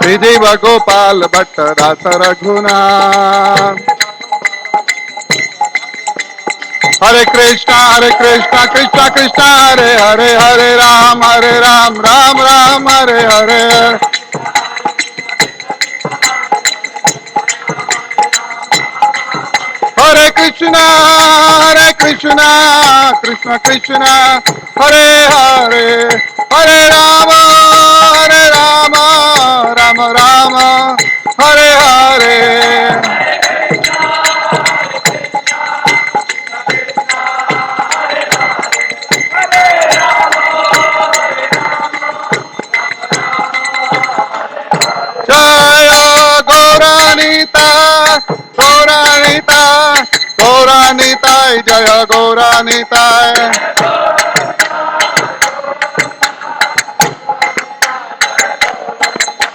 Srijiva Gopal Bhatta Rasa Raghunat. Hare Krishna, Krishna Krishna, Hare Hare, Hare Ram, Ram Ram, Hare Hare. Hare Krishna, Krishna Krishna, Hare Hare, Hare Rama, Rama Rama, Hare Hare. Jaya Gauranita, Gauranita, Gauranita, Jaya Gauranita.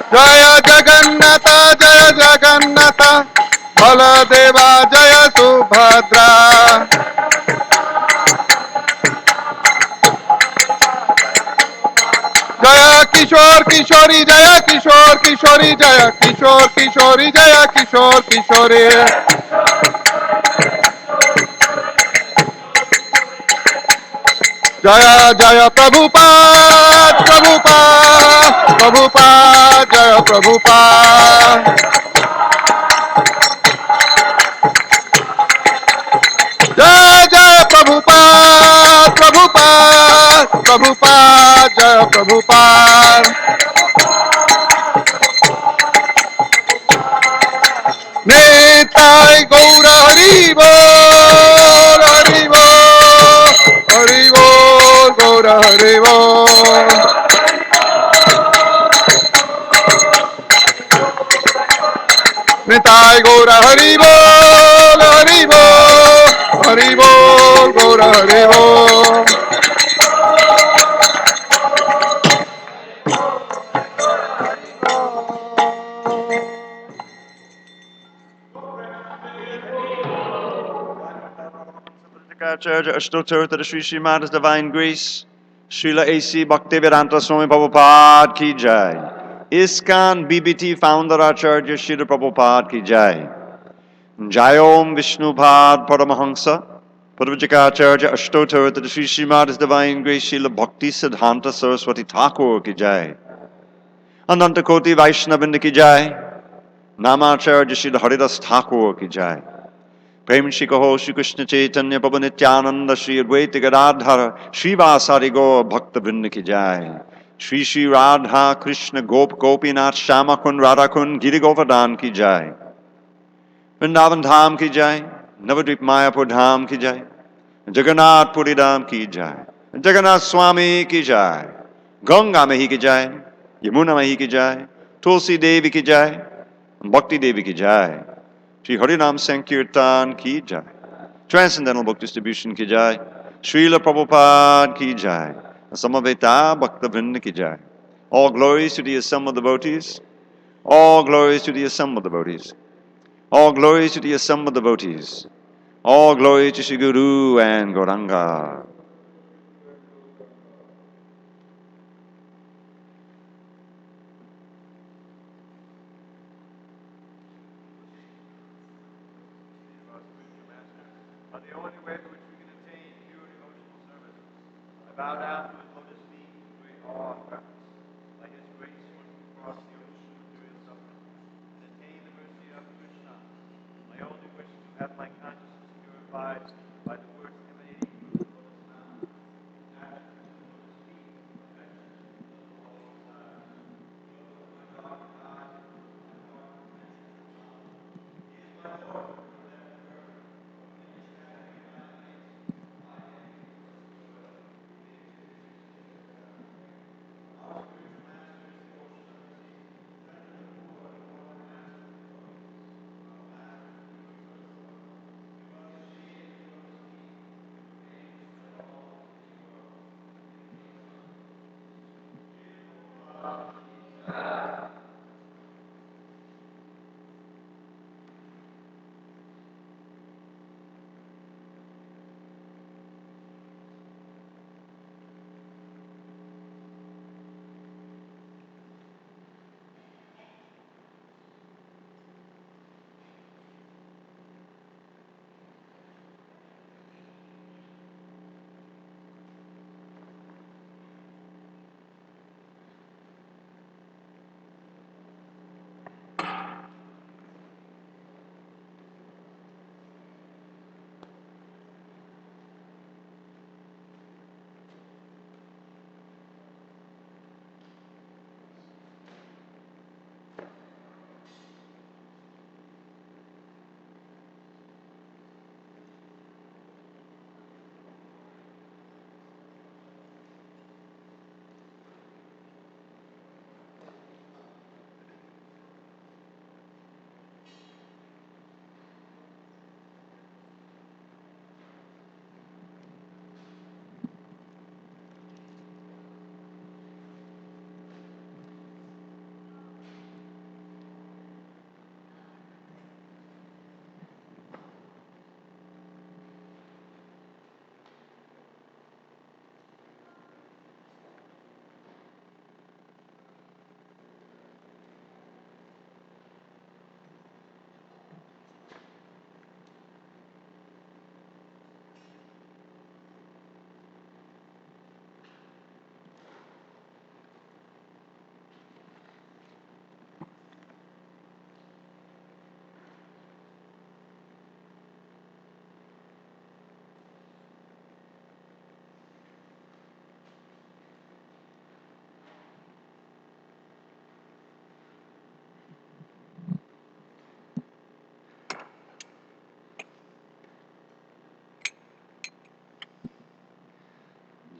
Jaya Jagannatha, Jaya Jagannatha, Baladeva, Jaya Subhadra. Jaya Kishore, Kishori, Jaya Kishore, Kishori, Jaya Kishore, Kishori, Jaya Kishore, Kishori. Jaya Jaya Prabhupada, Prabhupada, Prabhupada, Jaya Prabhupada. Jaya Jaya Prabhupada, Prabhupada, Prabhupada, Jaya Prabhupada. Nitai Gaura Haribo, Haribo, Haribo, Gaura Haribo. Nitai Gaura Haribo, Haribo, Haribo, Gaura Haribo. Acharya Ashtottara Sri Srimad Divine Grace, Srila A.C. Bhaktivedanta Swami Prabhupada ki jai. ISKCON BBT founder Acharya Srila Prabhupada ki jai. Jai Om Vishnupad Paramahansa, Purvajaka Ashtottara Sri Srimad Divine Grace, Srila Bhakti Siddhanta Saraswati Thakur ki jai. Ananta Koti Vaishnavinda ki jai. Namacharya Srila Haridas Thakur ki jai. प्रेम श्री कहो श्री कृष्ण चैतन्य पवन नित्यानंद श्री अद्वैत गदाधर श्रीवासादि गौर भक्त वृंद की जाय श्री श्री राधा कृष्ण गोप गोपीनाथ श्यामा कुंड राधा कुंड गिरि गोवर्धन की जाय वृंदावन धाम की जाय नवद्वीप मायापुर धाम की जाय जगन्नाथपुरी धाम की जाय जगन्नाथ स्वामी की जाय गंगा मही की जाय यमुना मही की जाय तुलसी देवी की जाय भक्ति देवी की जाय Shri Harinam Sankirtan ki jai. Transcendental Book Distribution ki jai. Srila Prabhupada ki jai. Samaveta Bhakta ki jai. All glories to the assembled devotees. All glories to the assembled devotees. All glories to the assembled devotees. All glory to Shri Guru and Gauranga. The only way to which we can attain pure devotional service. I bow down to his lotus feet with great awe and reverence, like his grace swimming across the ocean of joyous suffering, and attain the mercy of Krishna. My only wish is to have my consciousness purified by the words emanating from the lotus mouth. Action to the lotus feet, perfection to the holy desires. My dark eyes, my heart, He is my Lord.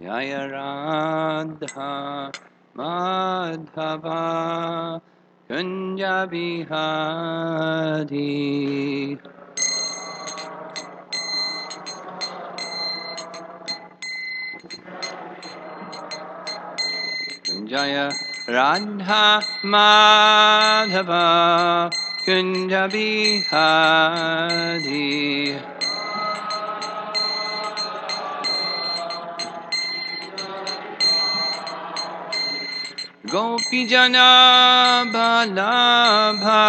Jaya Radha Madhava Kunja Bihari. Jaya Radha Madhava Kunja Bihari. Gopi Jana Balabha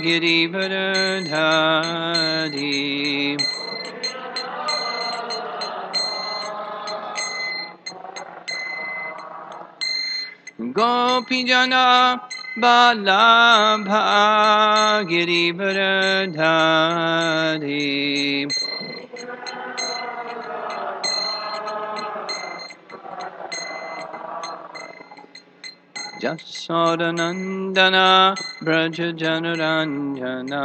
Girivardhari. Gopi Jana Balabha Girivardhari. Jasodanandana Braja Janaranjana.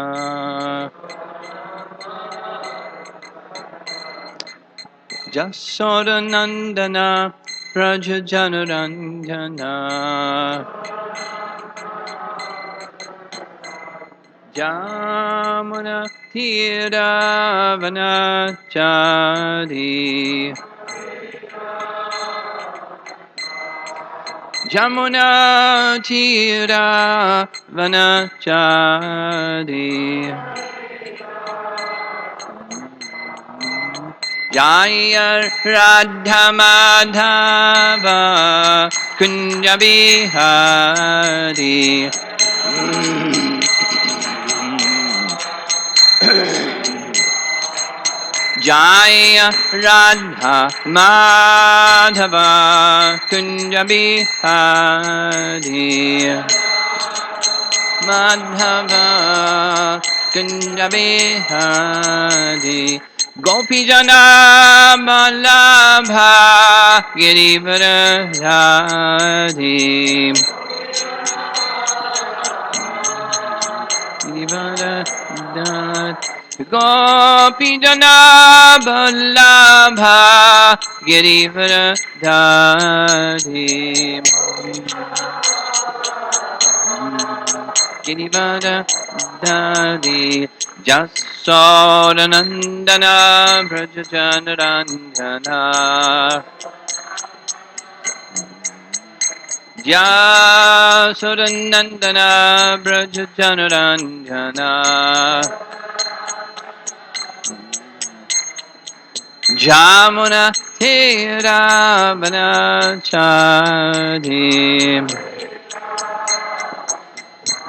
Jasodanandana Braja Janaranjana. Jamuna Tiravanachari. Jamuna Tiravanachari. Jaya Radha Madhava Kunja Bihari. Jaya Radha Madhava Kunja Bihari. Madhava Kunja Bihari. Gopi Jana Malabha Girivardhari. Gopi Jana Vallabha Girivardhari. Girivardhari. Jasodanandana Braja Janaranjana. Jasodanandana Braja Janaranjana. Jamuna Tiravanachari.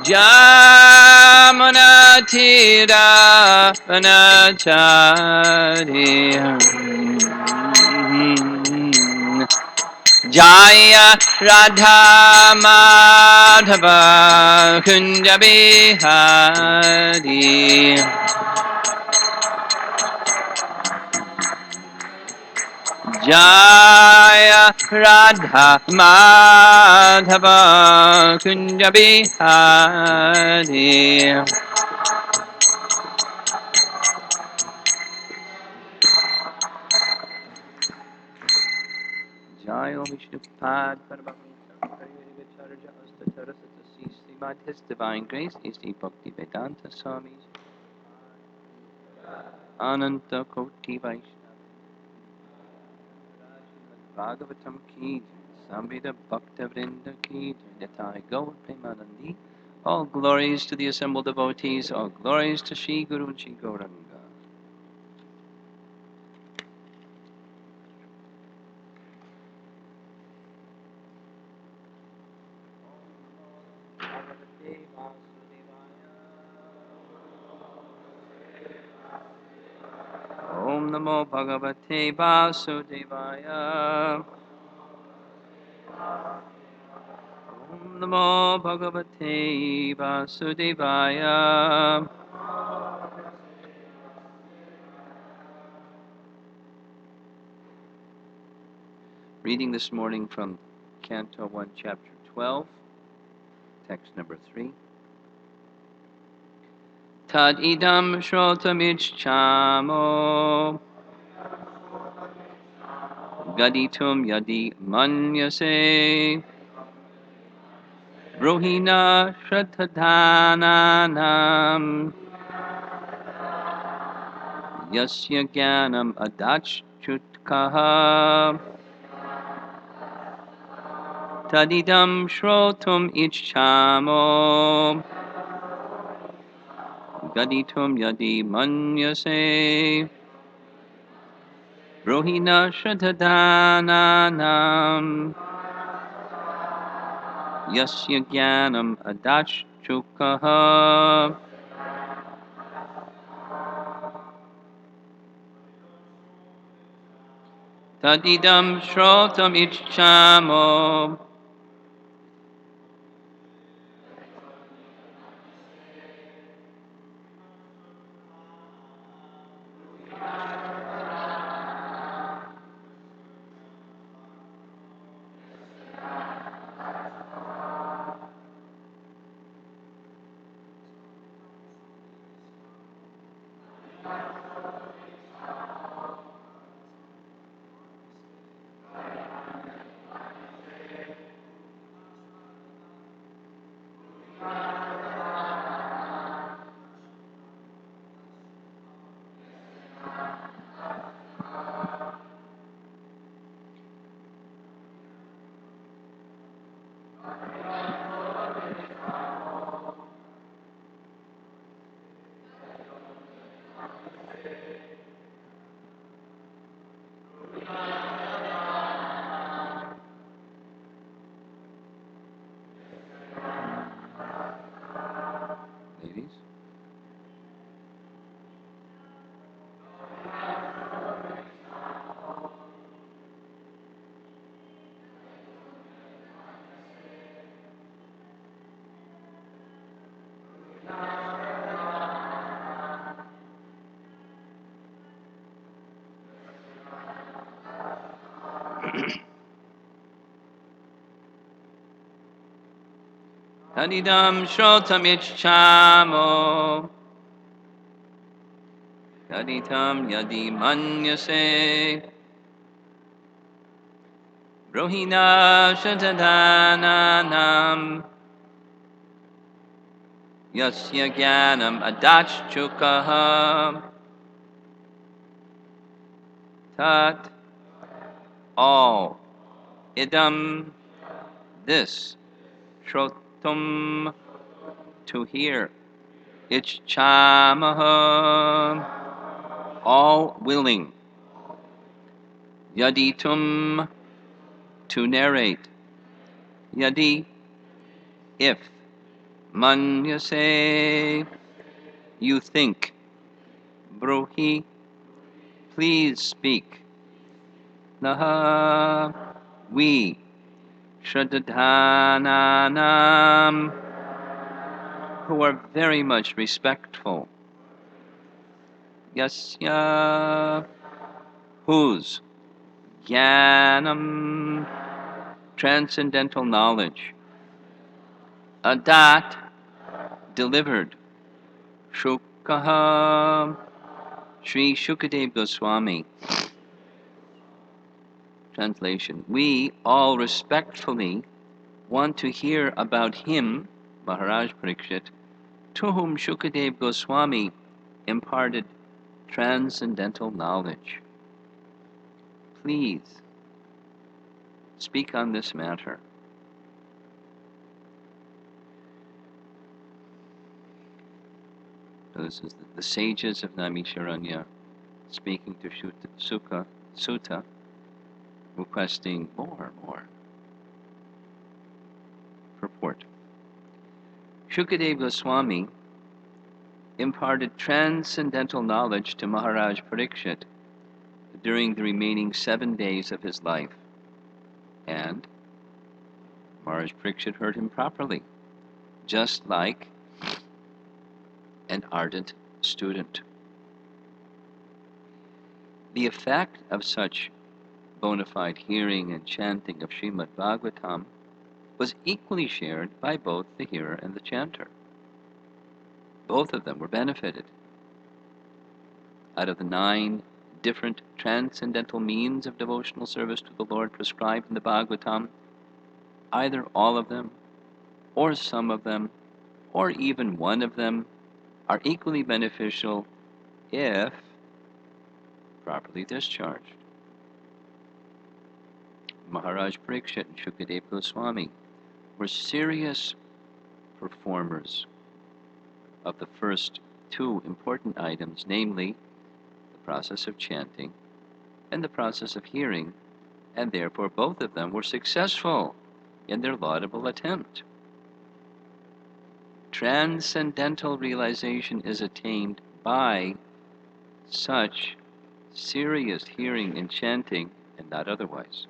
Jamuna Tiravanachari. Jaya Radha Madhava Kunja Bihari. Jaya Radha Madhava Kunja Bihari. Jaya Vishnupad Paramahamsa Srimad His Divine Grace A.C. Bhakti Vedanta Swami Ananta Koti Vaishnava Bhagavatam Ki Samveda Bhakta Vrinda Ki Nitai Gaur Premanandi. All glories to the assembled devotees, all glories to Shri Guru Ji Gauranga. Om Namo Bhagavate Vasudevaya. Om Namo Bhagavate Vasudevaya. Reading this morning from Canto 1, Chapter 12, text number 3. Tad idam shrotamicchamo Gaditum yadi manyase Bruhina Shraddhananam Yasya Jnanam Adachutkaha Tadidam Shrotum Ichchamo Gaditum Yadi Manyase Bruhina Shraddhananam Yasya Jnanam Adachutkaha Tadidam Shrotam Ichchamo. Ladies? Tadidam Shrotam Ichchamo. Taditam Yadi Manyase Rohina Shraddhananam Yasya Jnanam Adachchukaha Tat all idam this shrotum to hear ichchamaha all willing yaditum to narrate yadi if manyase you think bruhi please speak naha we shraddhananam who are very much respectful yasya whose jnanam transcendental knowledge adat delivered shukaha Sri Shukadev Goswami. Translation. We all respectfully want to hear about him, Maharaj Parikshit, to whom Shukadev Goswami imparted transcendental knowledge. Please speak on this matter. So this is the sages of Naimisharanya speaking to Sutta, requesting more. Purport. Shukadev Goswami imparted transcendental knowledge to Maharaj Parikshit during the remaining 7 days of his life, and Maharaj Parikshit heard him properly, just like an ardent student. The effect of such bona fide hearing and chanting of Srimad Bhagavatam was equally shared by both the hearer and the chanter. Both of them were benefited. Out of the 9 different transcendental means of devotional service to the Lord prescribed in the Bhagavatam, either all of them, or some of them, or even one of them, are equally beneficial if properly discharged. Maharaj Parikshit and Shukadeva Goswami were serious performers of the first two important items, namely the process of chanting and the process of hearing, and therefore both of them were successful in their laudable attempt. Transcendental realization is attained by such serious hearing and chanting, and not otherwise.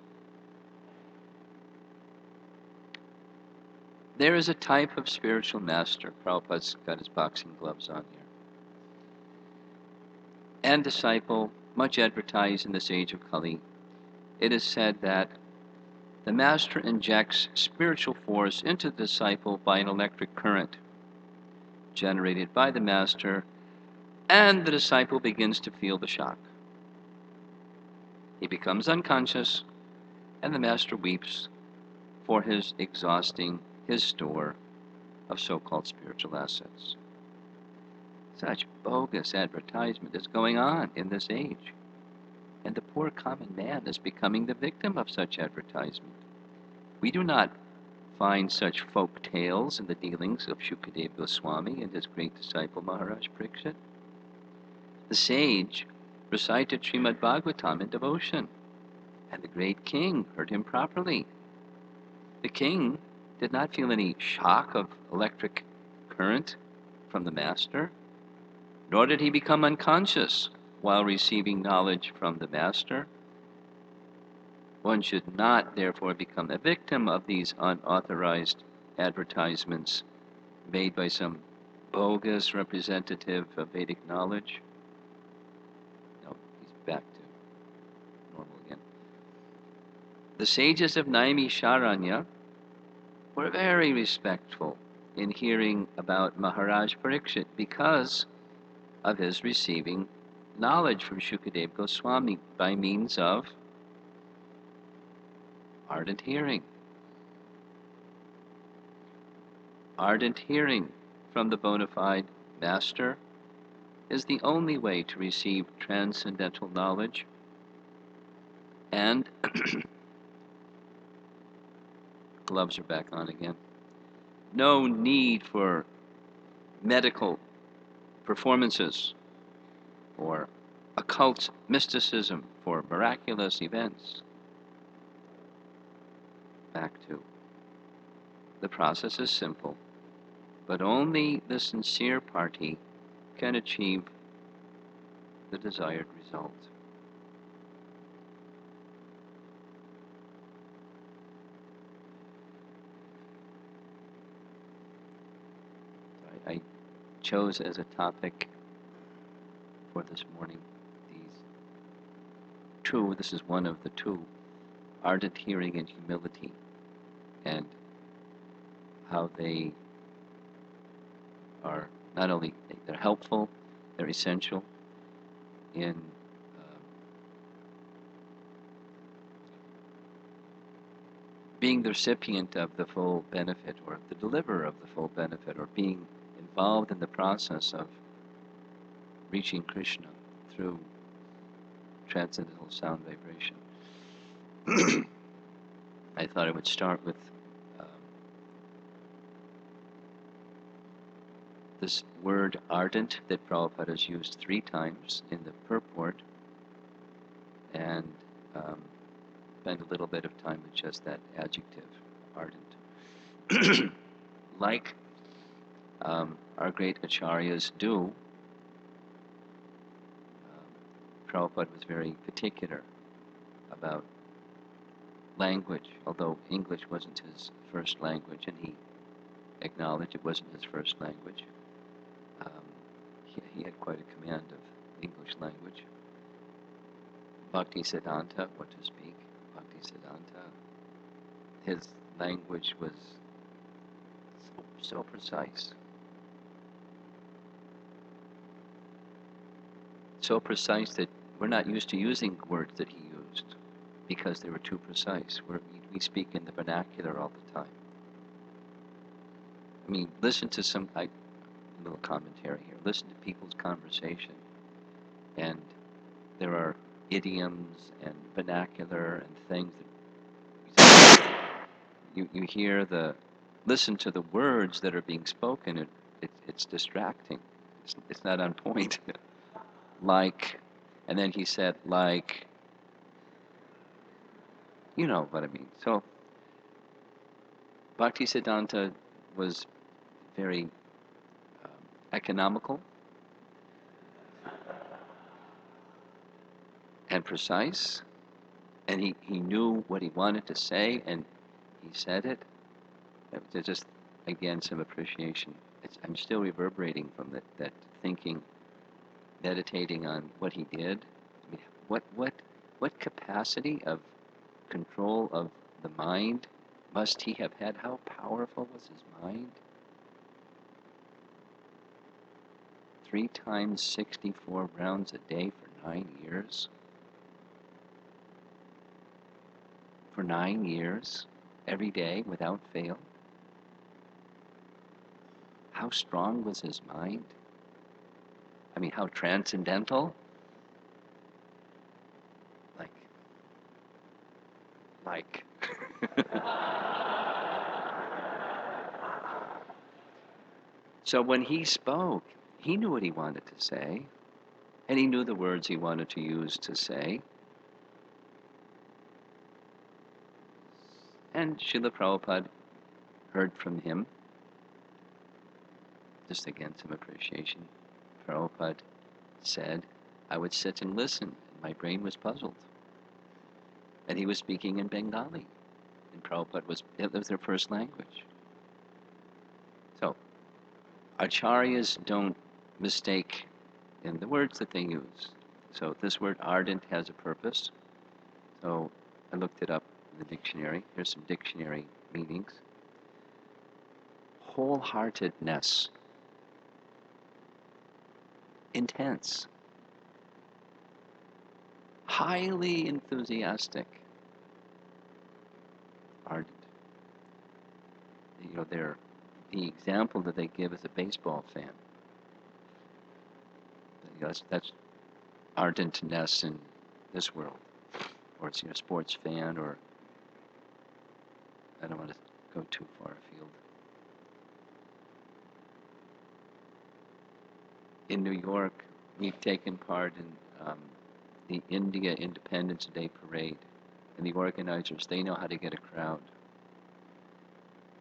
There is a type of spiritual master, Prabhupada's got his boxing gloves on here, and disciple, much advertised in this age of Kali. It is said that the master injects spiritual force into the disciple by an electric current generated by the master, and the disciple begins to feel the shock. He becomes unconscious, and the master weeps for his exhausting his store of so-called spiritual assets. Such bogus advertisement is going on in this age, and the poor common man is becoming the victim of such advertisement. We do not find such folk tales in the dealings of Shukadeva Goswami and his great disciple Maharaj Parikshit. The sage recited Srimad Bhagavatam in devotion, and the great king heard him properly. The king did not feel any shock of electric current from the master, nor did he become unconscious while receiving knowledge from the master. One should not, therefore, become a victim of these unauthorized advertisements made by some bogus representative of Vedic knowledge. No, he's back to normal again. The sages of Naimisharanya were very respectful in hearing about Maharaj Parikshit because of his receiving knowledge from Shukadeva Goswami by means of ardent hearing. Ardent hearing from the bona fide master is the only way to receive transcendental knowledge, and gloves are back on again. No need for medical performances or occult mysticism for miraculous events. Back to the process is simple, but only the sincere party can achieve the desired result. I chose as a topic for this morning this is one of the two, ardent hearing and humility, and how they are not only, they're helpful, they're essential in being the recipient of the full benefit, or the deliverer of the full benefit, or being involved in the process of reaching Krishna through transcendental sound vibration. I thought I would start with this word ardent that Prabhupada has used 3 times in the purport, and spend a little bit of time with just that adjective, ardent. Like our great acharyas do, Prabhupada was very particular about language, although English wasn't his first language, and he acknowledged it wasn't his first language. He had quite a command of English language. Bhakti Siddhanta, what to speak, Bhakti Siddhanta, his language was so precise. So precise that we're not used to using words that he used because they were too precise. We speak in the vernacular all the time. I mean, listen to a little commentary here. Listen to people's conversation, and there are idioms and vernacular and things that you hear listen to the words that are being spoken. It's distracting. It's not on point. Like, and then he said like, you know what I mean. So Bhaktisiddhanta was very economical and precise, and he knew what he wanted to say, and he said it. There's just, again, some appreciation. I'm still reverberating from that thinking, meditating on what he did. I mean, what capacity of control of the mind must he have had? How powerful was his mind? 3 times 64 rounds a day for 9 years. For 9 years, every day without fail. How strong was his mind? I mean, how transcendental? Like. So when he spoke, he knew what he wanted to say, and he knew the words he wanted to use to say. And Srila Prabhupada heard from him. Just again, some appreciation. Prabhupada said, I would sit and listen, and my brain was puzzled. And he was speaking in Bengali, and it was their first language. So, acharyas don't mistake in the words that they use. So this word ardent has a purpose. So I looked it up in the dictionary. Here's some dictionary meanings. Wholeheartedness. Intense. Highly enthusiastic. Ardent. You know, the example that they give is a baseball fan. You know, that's ardentness in this world. Or it's a sports fan, or I don't want to go too far afield. In New York, we've taken part in the India Independence Day Parade, and the organizers, they know how to get a crowd.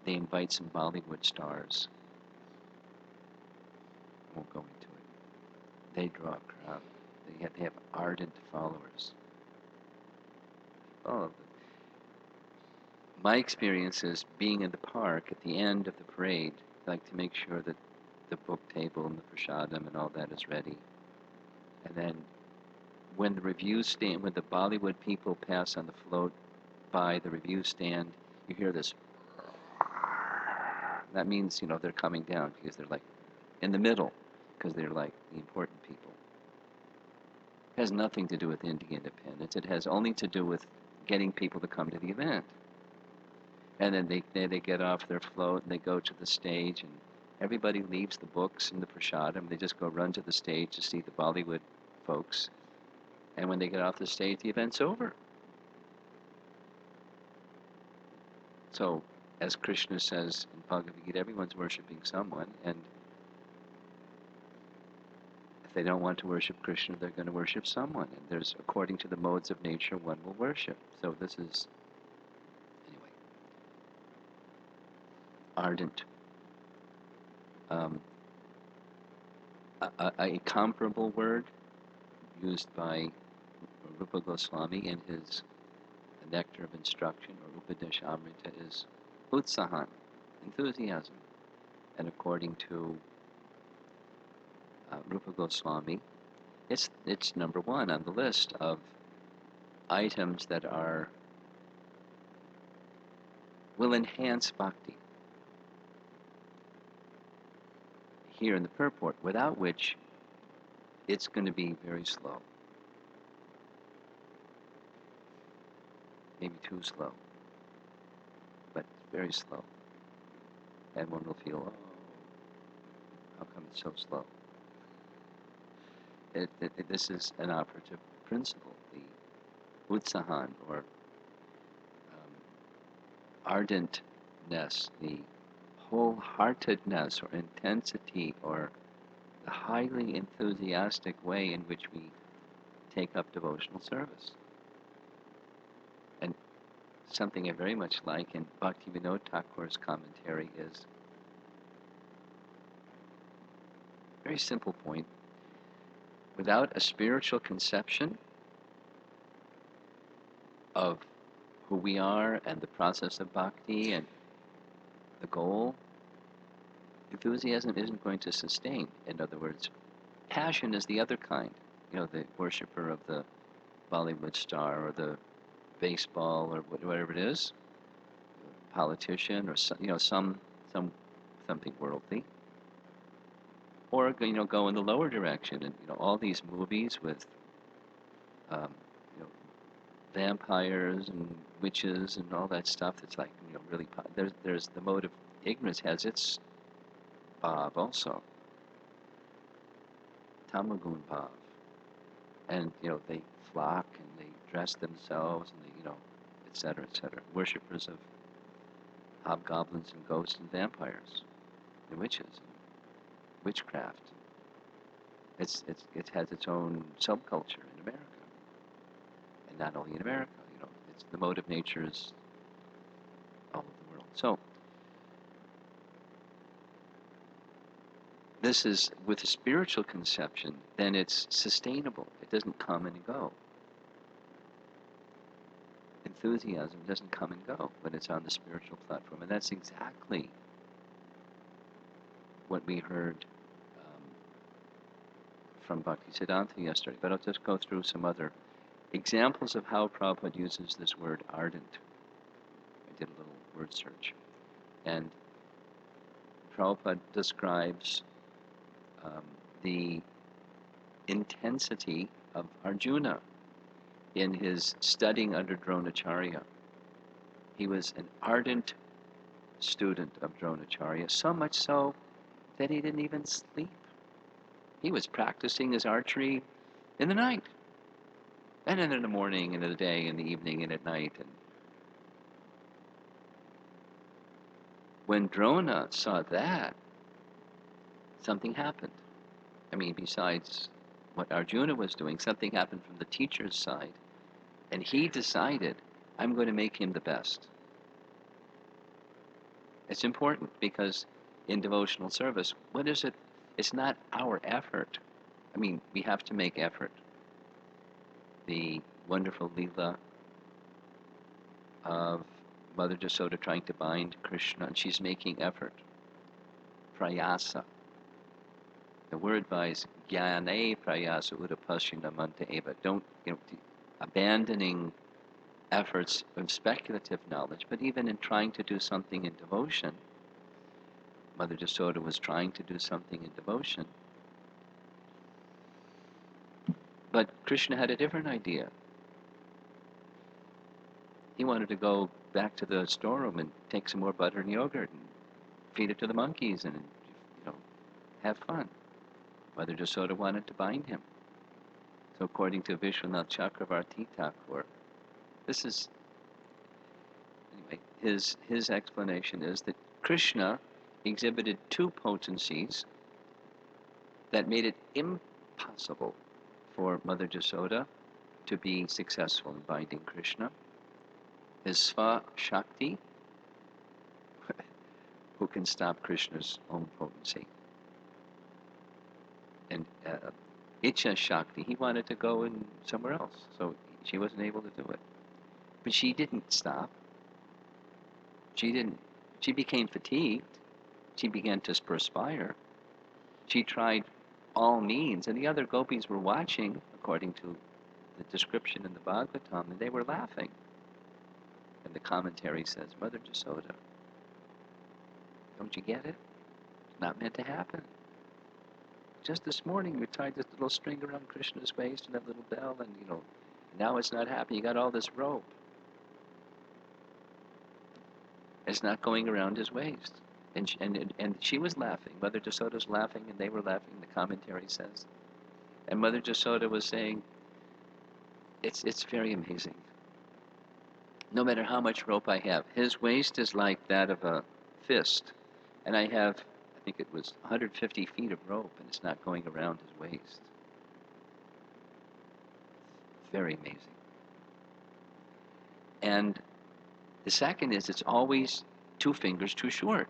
They invite some Bollywood stars. I won't go into it. They draw a crowd. They have ardent followers. Oh, my experience is being in the park at the end of the parade, I like to make sure that the book table and the prasadam and all that is ready. And then when the review stand, when the Bollywood people pass on the float by the review stand, you hear this. That means, you know, they're coming down because they're like in the middle, because they're like the important people. It has nothing to do with Indian independence. It has only to do with getting people to come to the event. And then they get off their float and they go to the stage, and everybody leaves the books and the prasadam. They just go run to the stage to see the Bollywood folks. And when they get off the stage, the event's over. So, as Krishna says in Bhagavad Gita, everyone's worshiping someone, and if they don't want to worship Krishna, they're going to worship someone. And there's, according to the modes of nature, one will worship. So this is, anyway, ardent. A comparable word used by Rupa Goswami in his Nectar of Instruction, or Upadeshamrita, is utsahan, enthusiasm. And according to Rupa Goswami, it's number 1 on the list of items that will enhance bhakti. Here in the purport, without which it's going to be very slow. maybe too slow, but very slow. And one will feel, oh, how come it's so slow? This is an operative principle, the utsahan, or ardentness, the wholeheartedness or intensity, or the highly enthusiastic way in which we take up devotional service. And something I very much like in Bhaktivinoda Thakur's commentary is a very simple point. Without a spiritual conception of who we are and the process of bhakti and the goal, enthusiasm isn't going to sustain. In other words, passion is the other kind. You know, the worshiper of the Bollywood star or the baseball or whatever it is, politician or something worldly, or go in the lower direction. And all these movies with vampires and witches and all that stuff. That's like really. There's the mode of ignorance has its bhav also. Tamagun bhav, and they flock and they dress themselves and they etc. etc. Worshippers of hobgoblins and ghosts and vampires and witches and witchcraft. It has its own subculture in America. And not only in America, it's the mode of nature is all over the world. So this is with a spiritual conception, then it's sustainable. It doesn't come and go. Enthusiasm doesn't come and go when it's on the spiritual platform. And that's exactly what we heard from Bhaktisiddhanta yesterday. But I'll just go through some other examples of how Prabhupada uses this word ardent. I did a little word search. And Prabhupada describes the intensity of Arjuna in his studying under Dronacharya. He was an ardent student of Dronacharya, so much so that he didn't even sleep. He was practicing his archery in the night, and then in the morning, and in the day, in the evening, and at night. And when Drona saw that, something happened. I mean, besides what Arjuna was doing, something happened from the teacher's side. And he decided, I'm going to make him the best. It's important because in devotional service, what is it? It's not our effort. I mean, we have to make effort. The wonderful Leela of Mother Jasoda trying to bind Krishna, and she's making effort. Prayasa. The word advice, jnane prayasa udapashina manta eva. Don't, abandoning efforts of speculative knowledge, but even in trying to do something in devotion, Mother Jasoda was trying to do something in devotion, but Krishna had a different idea. He wanted to go back to the storeroom and take some more butter and yogurt and feed it to the monkeys and, have fun. Mother Jasoda wanted to bind him. So according to Vishwanath Chakravarti Thakur, this is, anyway, his explanation is that Krishna exhibited two potencies that made it impossible for Mother Jasoda to be successful in binding Krishna. His Sva Shakti, who can stop Krishna's own potency, and Icha Shakti, he wanted to go in somewhere else, so she wasn't able to do it. But she didn't stop. She became fatigued. She began to perspire. She tried all means, and the other gopis were watching, according to the description in the Bhagavatam, and they were laughing. And the commentary says, Mother Jasoda, don't you get it? It's not meant to happen. Just this morning, you tied this little string around Krishna's waist and that little bell, and now it's not happening. You got all this rope. It's not going around his waist. And she was laughing. Mother Jasoda's laughing, and they were laughing, the commentary says. And Mother Jasoda was saying, it's very amazing. No matter how much rope I have, his waist is like that of a fist. And I have, I think it was 150 feet of rope, and it's not going around his waist. Very amazing. And the second is it's always 2 fingers too short.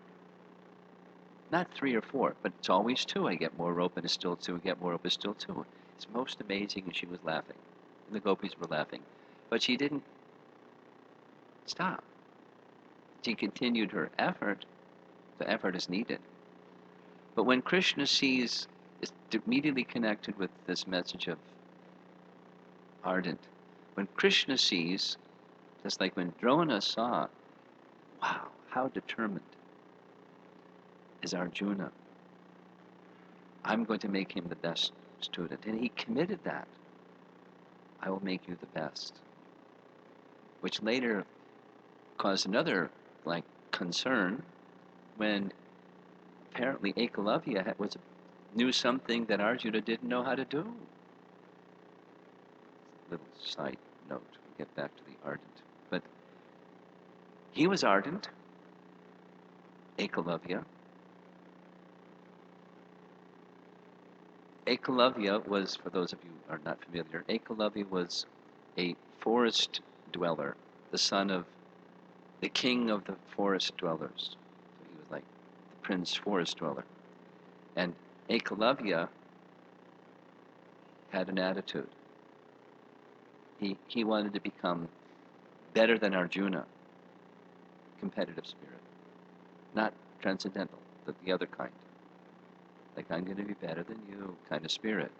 Not 3 or 4, but it's always 2. I get more rope and it's still 2. I get more rope, it's still 2. It's most amazing, and she was laughing. And the gopis were laughing. But she didn't stop. She continued her effort. The effort is needed. But when Krishna sees, it's immediately connected with this message of Ardent. When Krishna sees, just like when Drona saw, wow, how determined is Arjuna. I'm going to make him the best student. And he committed that. I will make you the best. Which later caused another concern when apparently Ekalavya knew something that Arjuna didn't know how to do. Little side note, we'll get back to the Ardent. But he was ardent, Ekalavya. Ekalavya was, for those of you who are not familiar, Ekalavya was a forest dweller, the son of the king of the forest dwellers. So he was like the prince forest dweller. And Ekalavya had an attitude. He wanted to become better than Arjuna, competitive spirit, not transcendental, the other kind. Like, I'm going to be better than you kind of spirit.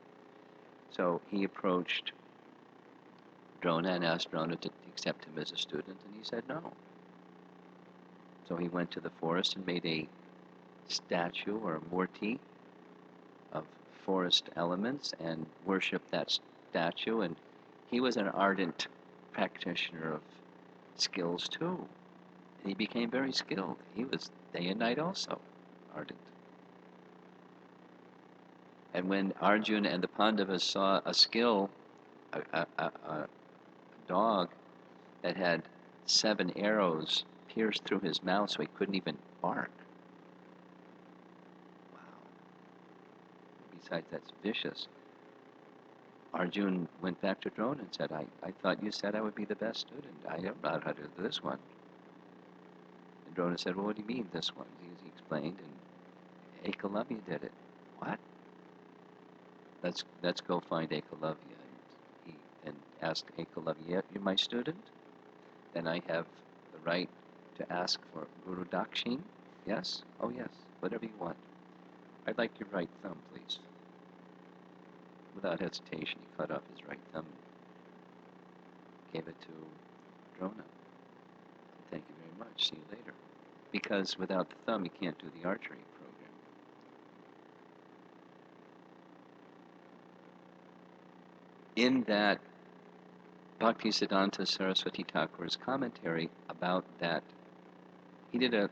So he approached Drona and asked Drona to accept him as a student, and he said no. So he went to the forest and made a statue or a murti of forest elements and worshipped that statue. And he was an ardent practitioner of skills too. And he became very skilled. He was day and night also ardent. And when Arjuna and the Pandavas saw a skill, a dog that had 7 arrows pierced through his mouth so he couldn't even bark. Wow. Besides, that's vicious. Arjuna went back to Drona and said, I thought you said I would be the best student. I don't know how to do this one. And Drona said, well, what do you mean this one? He explained, and Ekalavya did it. What? Let's go find Ekalavya. And ask Ekalavya, you're my student? Then I have the right to ask for Guru Dakshin? Yes? Oh yes, whatever you want. I'd like your right thumb, please. Without hesitation, he cut off his right thumb and gave it to Drona. Thank you very much, see you later. Because without the thumb, you can't do the archery program. In that Bhaktisiddhanta Saraswati Thakur's commentary about that, he did a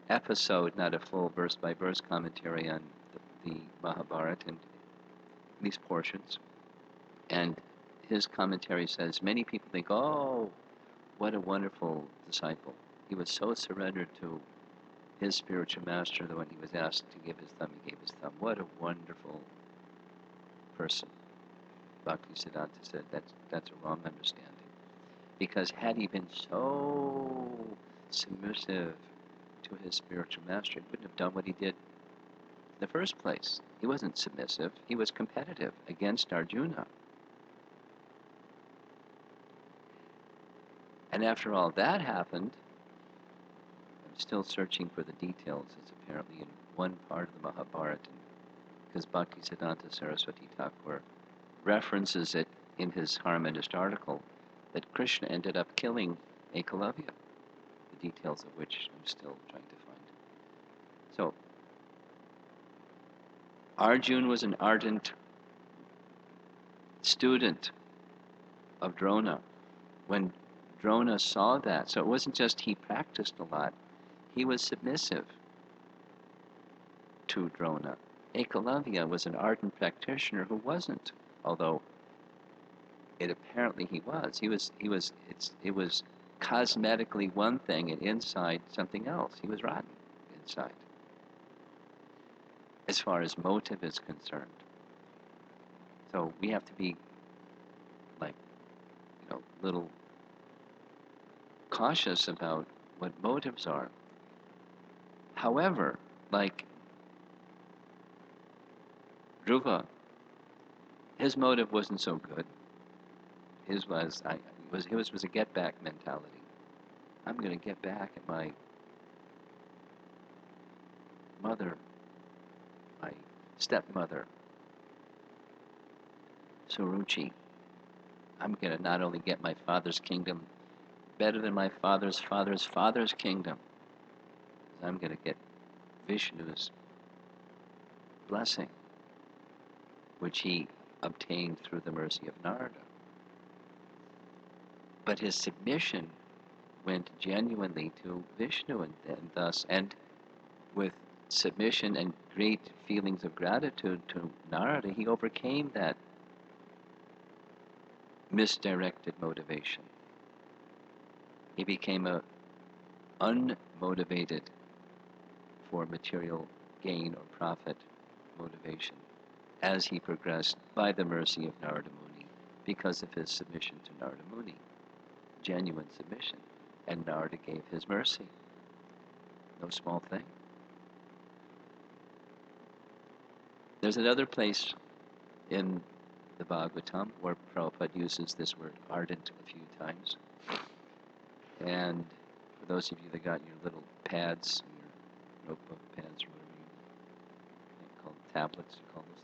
episode, not a full verse-by-verse commentary on the Mahabharata and these portions. And his commentary says, many people think, oh, what a wonderful disciple. He was so surrendered to his spiritual master that when he was asked to give his thumb, he gave his thumb. What a wonderful person. Bhaktisiddhanta said that's a wrong understanding. Because had he been so submissive to his spiritual master, he wouldn't have done what he did in the first place. He wasn't submissive. He was competitive against Arjuna. And after all that happened, I'm still searching for the details. It's apparently in one part of the Mahabharata, because Bhaktisiddhanta Saraswati Thakur references it in his Harmondist article, that Krishna ended up killing Ekalavya, the details of which I'm still trying to find. So, Arjuna was an ardent student of Drona. When Drona saw that, so it wasn't just he practiced a lot, he was submissive to Drona. Ekalavya was an ardent practitioner who wasn't, although it apparently he was. It was cosmetically one thing and inside something else. He was rotten inside, as far as motive is concerned. So we have to be like, little cautious about what motives are. However, like Dhruva, his motive wasn't so good. His was a get back mentality. I'm going to get back at my mother, my stepmother, Suruchi. I'm going to not only get my father's kingdom better than my father's father's kingdom, I'm going to get Vishnu's blessing, which he obtained through the mercy of Narada. But his submission went genuinely to Vishnu, and thus, and with submission and great feelings of gratitude to Narada, he overcame that misdirected motivation. He became a unmotivated for material gain or profit motivation as he progressed by the mercy of Narada Muni, because of his submission to Narada Muni, genuine submission, and Narada gave his mercy. No small thing. There's another place in the Bhagavatam where Prabhupada uses this word ardent a few times. And for those of you that got your little pads, your notebook pads, or whatever you call them, tablets, you call those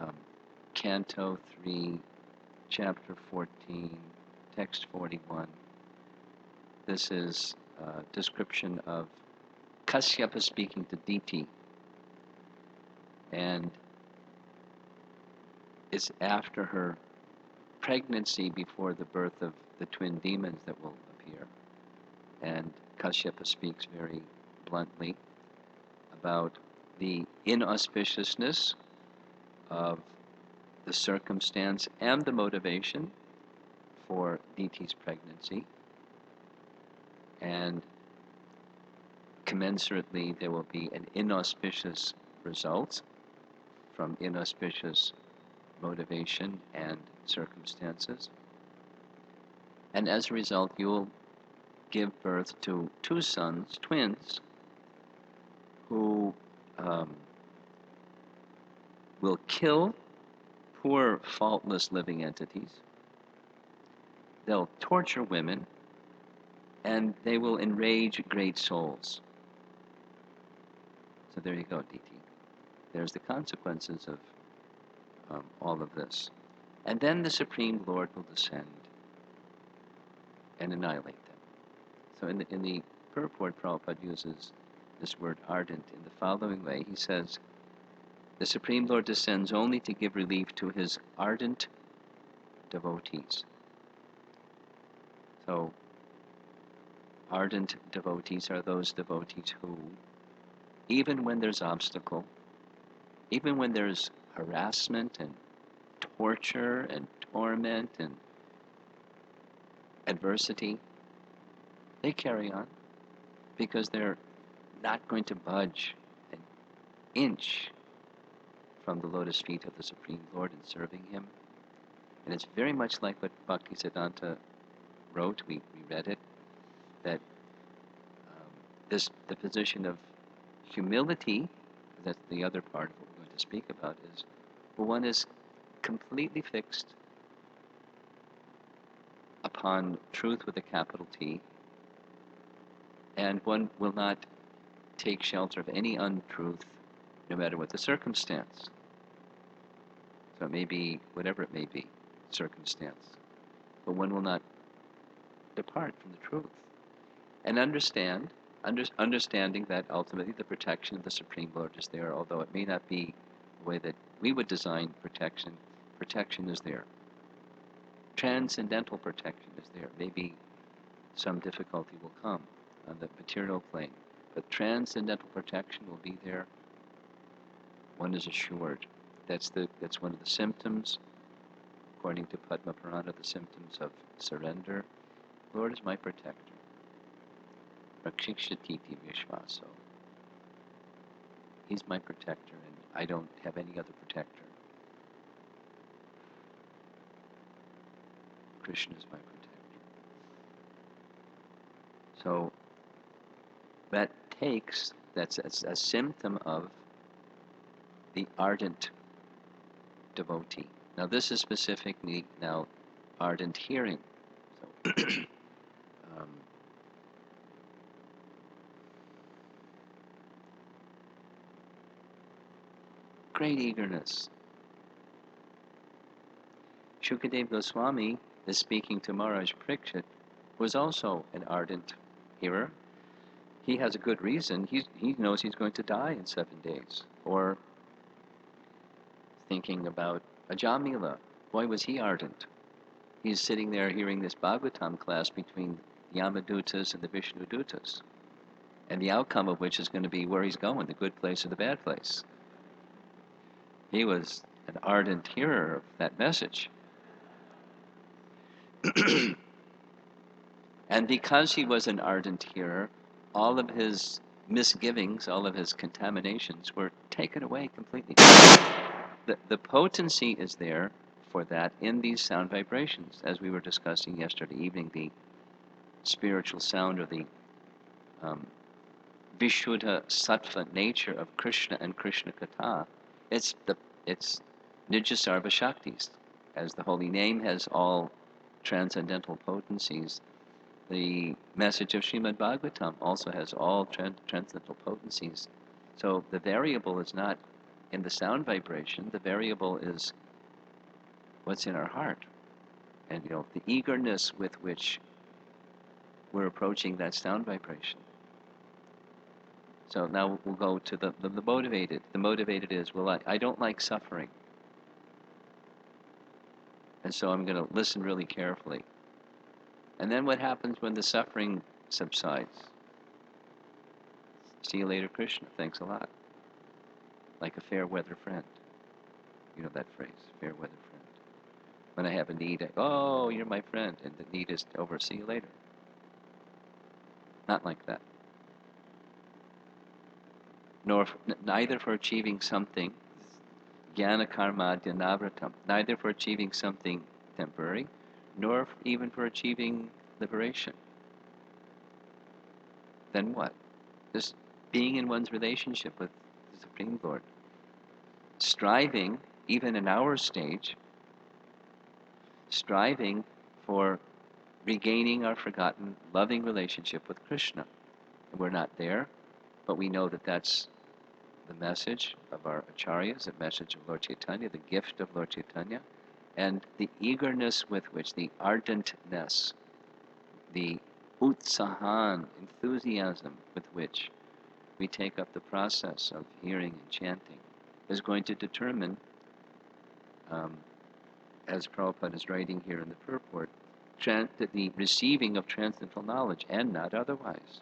things. Canto 3, Chapter 14, Text 41. This is a description of Kasyapa speaking to Diti. And it's after her pregnancy before the birth of the twin demons that will appear. And Kasyapa speaks very bluntly about the inauspiciousness of the circumstance and the motivation for Diti's pregnancy. And commensurately, there will be an inauspicious result from inauspicious motivation and circumstances. And as a result, you will give birth to two sons, twins, who will kill poor, faultless living entities. They'll torture women, and they will enrage great souls. So there you go, Diti. There's the consequences of all of this. And then the Supreme Lord will descend and annihilate them. So in the purport, Prabhupada uses this word ardent in the following way. He says, the Supreme Lord descends only to give relief to his ardent devotees. So, ardent devotees are those devotees who, even when there's obstacle, even when there's harassment and torture and torment and adversity, they carry on because they're not going to budge an inch from the lotus feet of the Supreme Lord in serving him. And it's very much like what Bhaktisiddhanta wrote, we read it, that the position of humility, that's the other part of what we're going to speak about, is one is completely fixed upon truth with a capital T, and one will not take shelter of any untruth, no matter what the circumstance. So it may be, whatever it may be, circumstance, but one will not depart from the truth. And understanding that ultimately the protection of the Supreme Lord is there, although it may not be the way that we would design protection. Protection is there. Transcendental protection is there. Maybe some difficulty will come, on the material plane. But transcendental protection will be there. One is assured. That's one of the symptoms, according to Padma Purana, the symptoms of surrender. Lord is my protector. Rakshikshititi Vishvaso. He's my protector, and I don't have any other protector. Krishna is my protector. So that's a symptom of the ardent devotee. Now this is specifically now ardent hearing. So great eagerness. Shukadev Goswami is speaking to Maharaj Parikshit, was also an ardent hearer. He has a good reason. He knows he's going to die in 7 days. Or thinking about Ajamila. Boy, was he ardent. He's sitting there hearing this Bhagavatam class between the Yamadutas and the Vishnudutas, and the outcome of which is going to be where he's going, the good place or the bad place. He was an ardent hearer of that message. And because he was an ardent hearer, all of his misgivings, all of his contaminations were taken away completely. The potency is there for that in these sound vibrations, as we were discussing yesterday evening, the spiritual sound or the Vishuddha Sattva nature of Krishna and Krishna Katha. It's Nijasarva Shaktis. As the holy name has all transcendental potencies, the message of Srimad Bhagavatam also has all transcendental potencies. So the variable is not in the sound vibration, the variable is what's in our heart. And the eagerness with which we're approaching that sound vibration. So now we'll go to the motivated. The motivated is, well, I don't like suffering. And so I'm going to listen really carefully. And then what happens when the suffering subsides? See you later, Krishna. Thanks a lot. Like a fair weather friend. You know that phrase, fair weather friend. When I have a need, oh, you're my friend, and the need is over. See you later. Not like that. Neither for achieving something, jnana karma dhanavratam, neither for achieving something temporary, nor even for achieving liberation. Then what? Just being in one's relationship with the Supreme Lord. Striving, even in our stage, striving for regaining our forgotten, loving relationship with Krishna. And we're not there, but we know that that's the message of our acharyas, the message of Lord Chaitanya, the gift of Lord Chaitanya, and the eagerness with which, the ardentness, the utsahan, enthusiasm with which we take up the process of hearing and chanting is going to determine, as Prabhupada is writing here in the purport, the receiving of transcendental knowledge and not otherwise.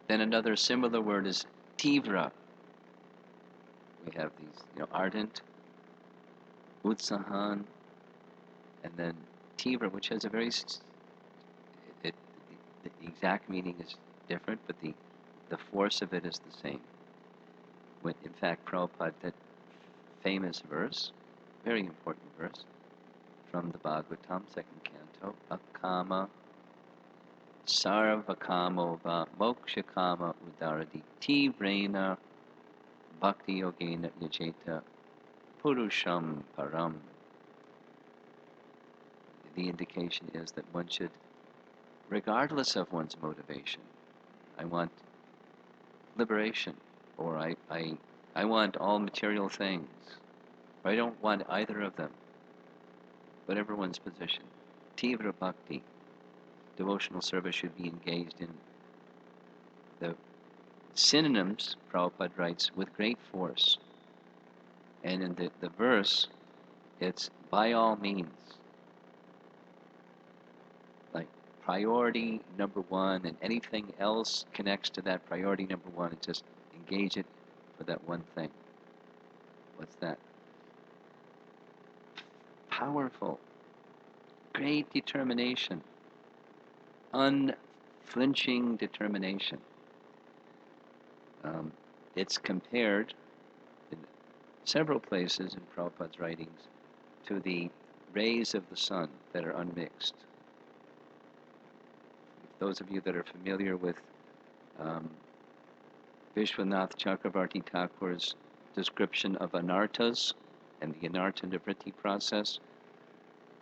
Then another similar word is tivra. We have these, ardent, utsahan, and then tivra, which has a very, the exact meaning is different, but the force of it is the same. When, in fact, Prabhupada, that famous verse, very important verse, from the Bhagavatam, 2nd canto, akama sarvakamo va mokshakama udaradi tivrena bhakti yogena yajeta purusham param. The indication is that one should, regardless of one's motivation, I want liberation, or I want all material things, or I don't want either of them, whatever one's position. Tivra bhakti, devotional service should be engaged in. The synonyms, Prabhupada writes, with great force. And in the verse, it's by all means. Like, priority number one, and anything else connects to that priority number one, and just engage it for that one thing. What's that? Powerful, great determination, unflinching determination. It's compared in several places in Prabhupada's writings to the rays of the sun that are unmixed. Those of you that are familiar with Vishwanath Chakravarti Thakur's description of anartas and the anarta nivritti process,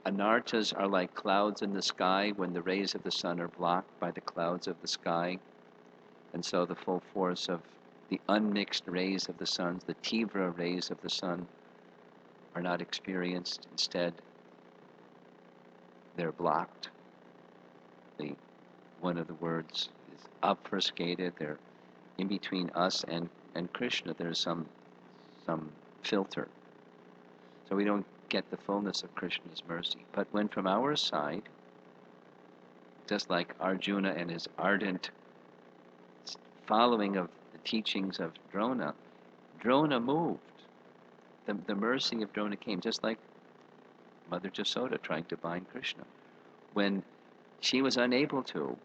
anartas are like clouds in the sky when the rays of the sun are blocked by the clouds of the sky, and so the full force of the unmixed rays of the sun, the tivra rays of the sun, are not experienced. Instead, they're blocked. One of the words is obfuscated. They're in between us and Krishna. There's some filter. So we don't get the fullness of Krishna's mercy. But when from our side, just like Arjuna and his ardent following of the teachings of Drona moved. The mercy of Drona came, just like Mother Jasoda trying to bind Krishna. When she was unable to,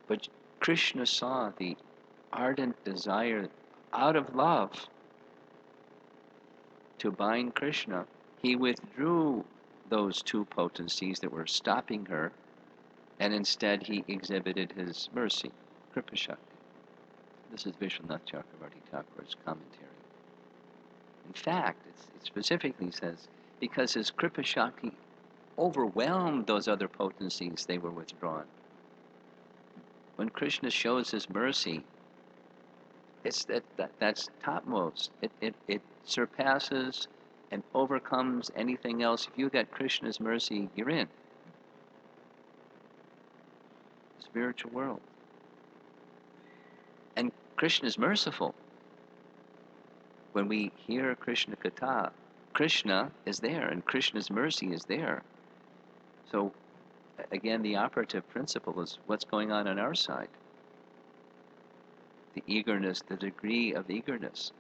but Krishna saw the ardent desire out of love to bind Krishna, he withdrew those two potencies that were stopping her, and instead he exhibited his mercy, Kripa Shakti. This is Vishwanath Chakravarti Thakur's commentary. In fact, it specifically says, because his Kripa Shakti overwhelmed those other potencies, they were withdrawn. When Krishna shows his mercy, it's that's topmost. It surpasses and overcomes anything else. If you get Krishna's mercy, you're in. Spiritual world. And Krishna is merciful. When we hear Krishna Katha, Krishna is there and Krishna's mercy is there. So again, the operative principle is what's going on our side. The eagerness, the degree of eagerness.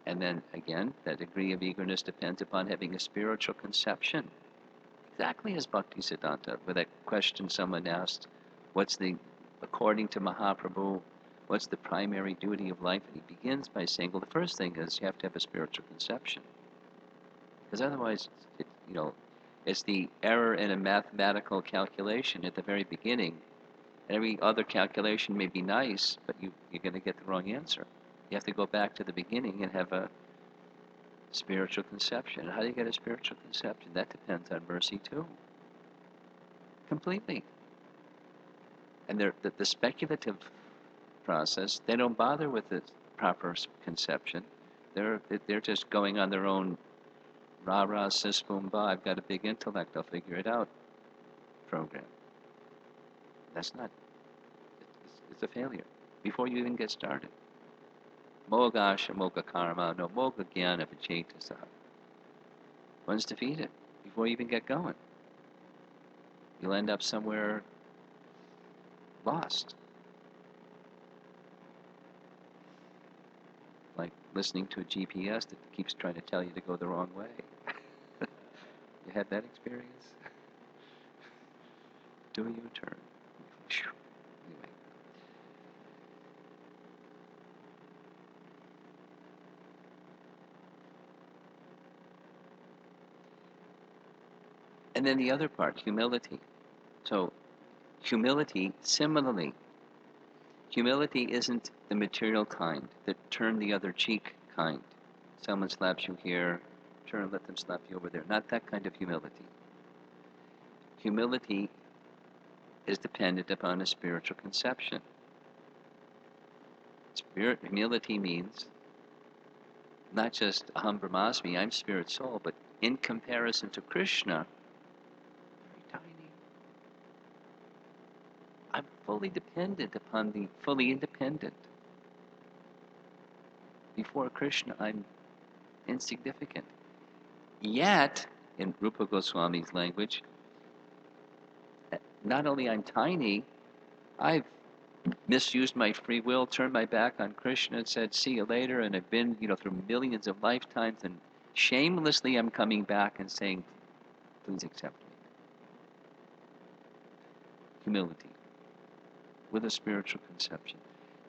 And then again, that degree of eagerness depends upon having a spiritual conception. Exactly as Bhakti Siddhanta, with that question someone asked, according to Mahaprabhu, what's the primary duty of life? And he begins by saying, well, the first thing is you have to have a spiritual conception. Because otherwise, it's the error in a mathematical calculation at the very beginning. Every other calculation may be nice, but you're going to get the wrong answer. You have to go back to the beginning and have a spiritual conception. How do you get a spiritual conception? That depends on mercy too. Completely. And the speculative process, they don't bother with the proper conception. They're just going on their own rah-rah, sis, boom, ba, I've got a big intellect, I'll figure it out program. That's not, it's a failure before you even get started. Mogasha moga karma, no moga jnana vichetasaha. One's defeated before you even get going. You'll end up somewhere lost. Like listening to a GPS that keeps trying to tell you to go the wrong way. You had that experience? Do a U-turn. Anyway. And then the other part, humility. So, humility, similarly, humility isn't the material kind, the turn the other cheek kind. Someone slaps you here, turn, let them slap you over there. Not that kind of humility. Humility is dependent upon a spiritual conception. Humility means not just aham brahmasmi, I'm spirit soul, but in comparison to Krishna, very tiny. I'm fully dependent upon the fully independent. Before Krishna, I'm insignificant. Yet, in Rupa Goswami's language, not only I'm tiny, I've misused my free will, turned my back on Krishna and said, see you later, and I've been, through millions of lifetimes, and shamelessly I'm coming back and saying, please accept me. Humility, with a spiritual conception.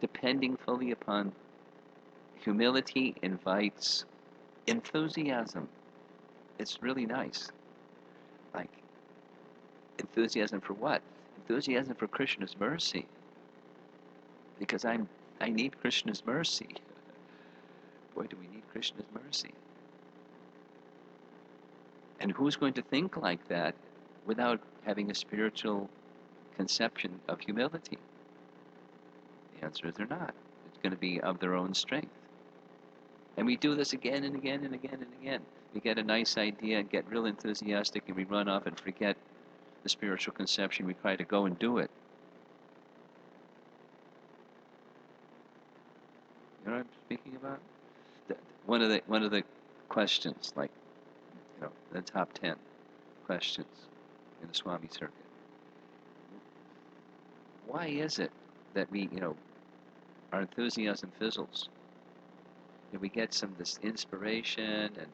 Depending fully upon humility invites enthusiasm. It's really nice. Like, enthusiasm for what? Enthusiasm for Krishna's mercy. Because I need Krishna's mercy. Boy, do we need Krishna's mercy. And who's going to think like that without having a spiritual conception of humility? The answer is they're not. It's going to be of their own strength. And we do this again and again and again and again. We get a nice idea and get real enthusiastic, and we run off and forget the spiritual conception. We try to go and do it. You know what I'm speaking about? One of the questions, like, the top 10 questions in the Swami circuit. Why is it that we, our enthusiasm fizzles? And we get this inspiration, and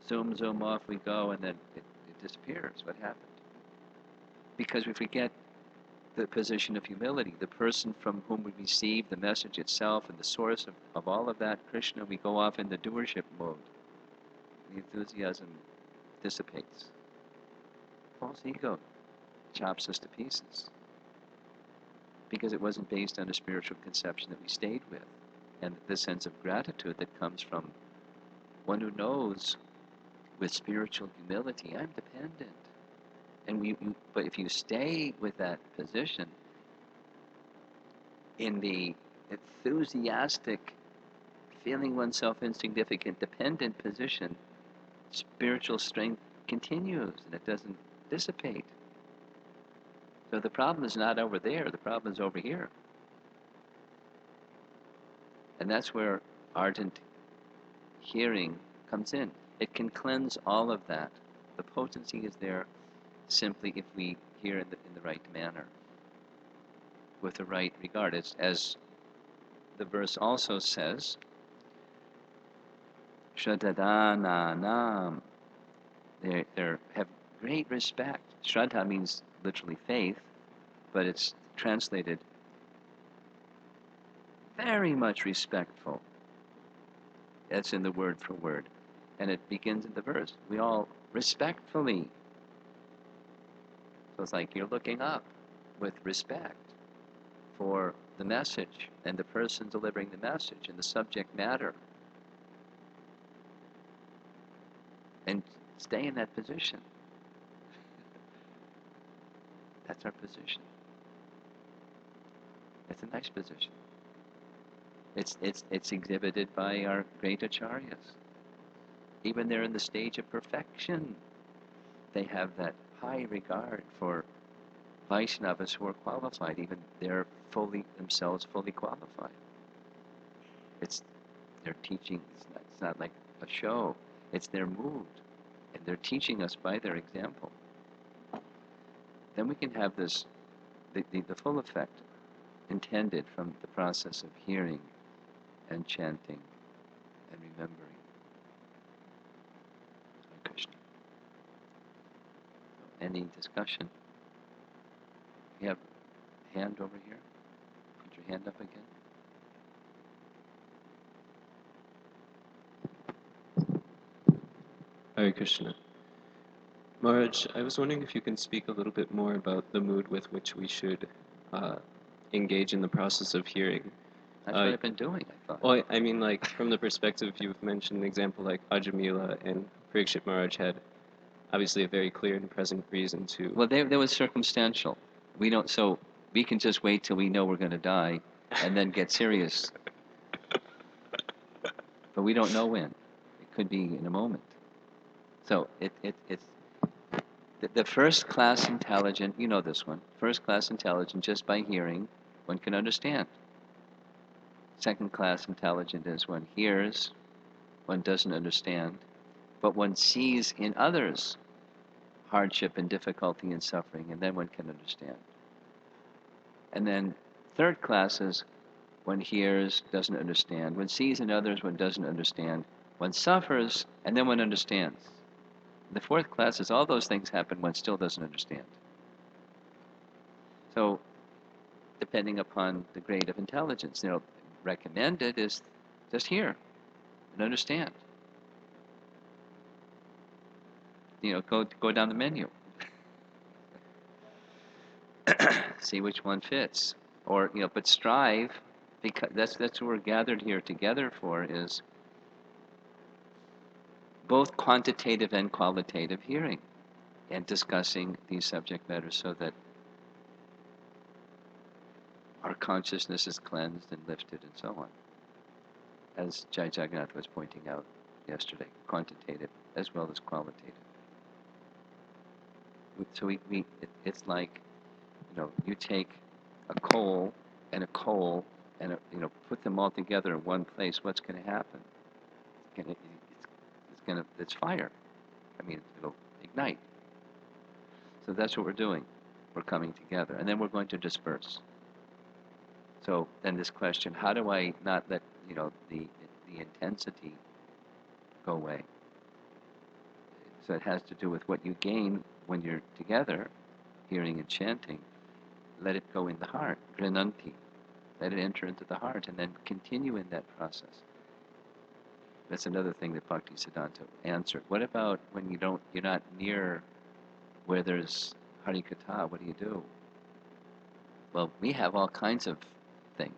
zoom off we go, and then it disappears. What happened? Because we forget the position of humility, the person from whom we receive the message itself, and the source of all of that, Krishna. We go off in the doership mode. The enthusiasm dissipates. False ego chops us to pieces because it wasn't based on a spiritual conception that we stayed with, and the sense of gratitude that comes from one who knows with spiritual humility, I'm dependent. And but if you stay with that position in the enthusiastic, feeling oneself insignificant, dependent position, spiritual strength continues and it doesn't dissipate. So the problem is not over there, the problem is over here. And that's where ardent hearing comes in. It can cleanse all of that. The potency is there simply if we hear in the right manner, with the right regard. It's, as the verse also says, Shraddhadananam. They have great respect. Shraddha means literally faith, but it's translated very much respectful. That's in the word for word. And it begins in the verse. We all respectfully. So it's like you're looking up with respect for the message and the person delivering the message and the subject matter. And stay in that position. That's our position. It's a nice position. It's exhibited by our great acharyas. Even they're in the stage of perfection. They have that high regard for Vaishnavas who are qualified. Even they're themselves fully qualified. It's their teaching. It's not like a show. It's their mood, and they're teaching us by their example. Then we can have the full effect intended from the process of hearing and chanting and remembering. Hare Krishna. Any discussion? You have a hand over here? Put your hand up again. Hare Krishna. Maharaj, I was wondering if you can speak a little bit more about the mood with which we should engage in the process of hearing. That's what I've been doing, I thought. Well, I mean, like, from the perspective you've mentioned an example like Ajamila and Parikshit Maharaj had obviously a very clear and present reason to... Well, there was circumstantial. So we can just wait till we know we're going to die and then get serious. But we don't know when. It could be in a moment. So it's the first class intelligent, you know this one, first class intelligent just by hearing, one can understand. Second class intelligent is one hears, one doesn't understand, but one sees in others hardship and difficulty and suffering, and then one can understand. And then third class is one hears, doesn't understand. One sees in others, one doesn't understand. One suffers, and then one understands. The fourth class is all those things happen, one still doesn't understand. So, depending upon the grade of intelligence, recommended is just hear and understand. Go down the menu. See which one fits. Or, but strive, because that's what we're gathered here together for, is both quantitative and qualitative hearing and discussing these subject matters so that our consciousness is cleansed and lifted and so on. As Jai Jagannath was pointing out yesterday, quantitative as well as qualitative. So it's like, you take a coal and put them all together in one place. What's going to happen? It's fire. It'll ignite. So that's what we're doing. We're coming together, and then we're going to disperse. So then this question: how do I not let the intensity go away? So it has to do with what you gain when you're together, hearing and chanting. Let it go in the heart, grinanti. Let it enter into the heart, and then continue in that process. That's another thing that Bhaktisiddhanta answered. What about when you're not near where there's Harikatha? What do? Well, we have all kinds of things,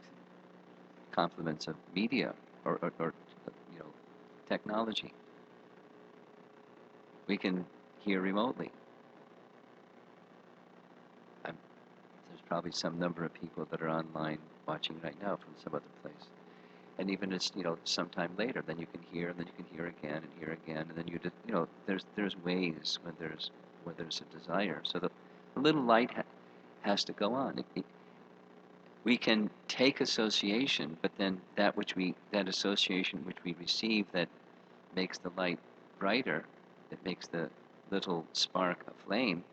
complements of media or technology. We can hear remotely. There's probably some number of people that are online watching right now from some other place. And even it's sometime later, then you can hear, and then you can hear again and hear again, and then there's ways where there's a desire. So the little light has to go on. We can take association, but then that association which we receive that makes the light brighter, that makes the little spark a flame,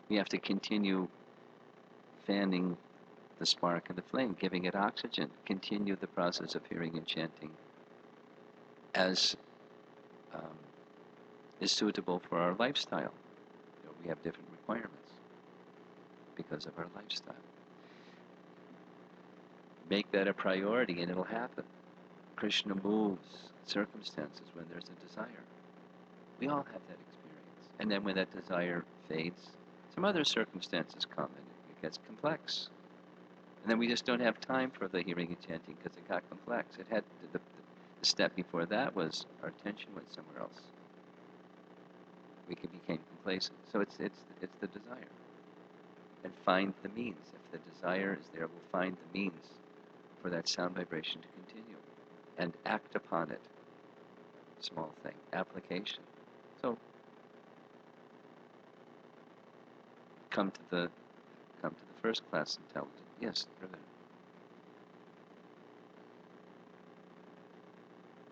we have to continue fanning the spark and the flame, giving it oxygen, continue the process of hearing and chanting as is suitable for our lifestyle. We have different requirements because of our lifestyle. Make that a priority and it'll happen. Krishna moves circumstances when there's a desire. We all have that experience. And then when that desire fades, some other circumstances come and it gets complex. And then we just don't have time for the hearing and chanting because it got complex. It had the step before that was our attention went somewhere else. We became complacent. So it's the desire. And find the means. If the desire is there, we'll find the means for that sound vibration to continue and act upon it. Small thing, application. So come to the first class intelligence. Yes, Ravi.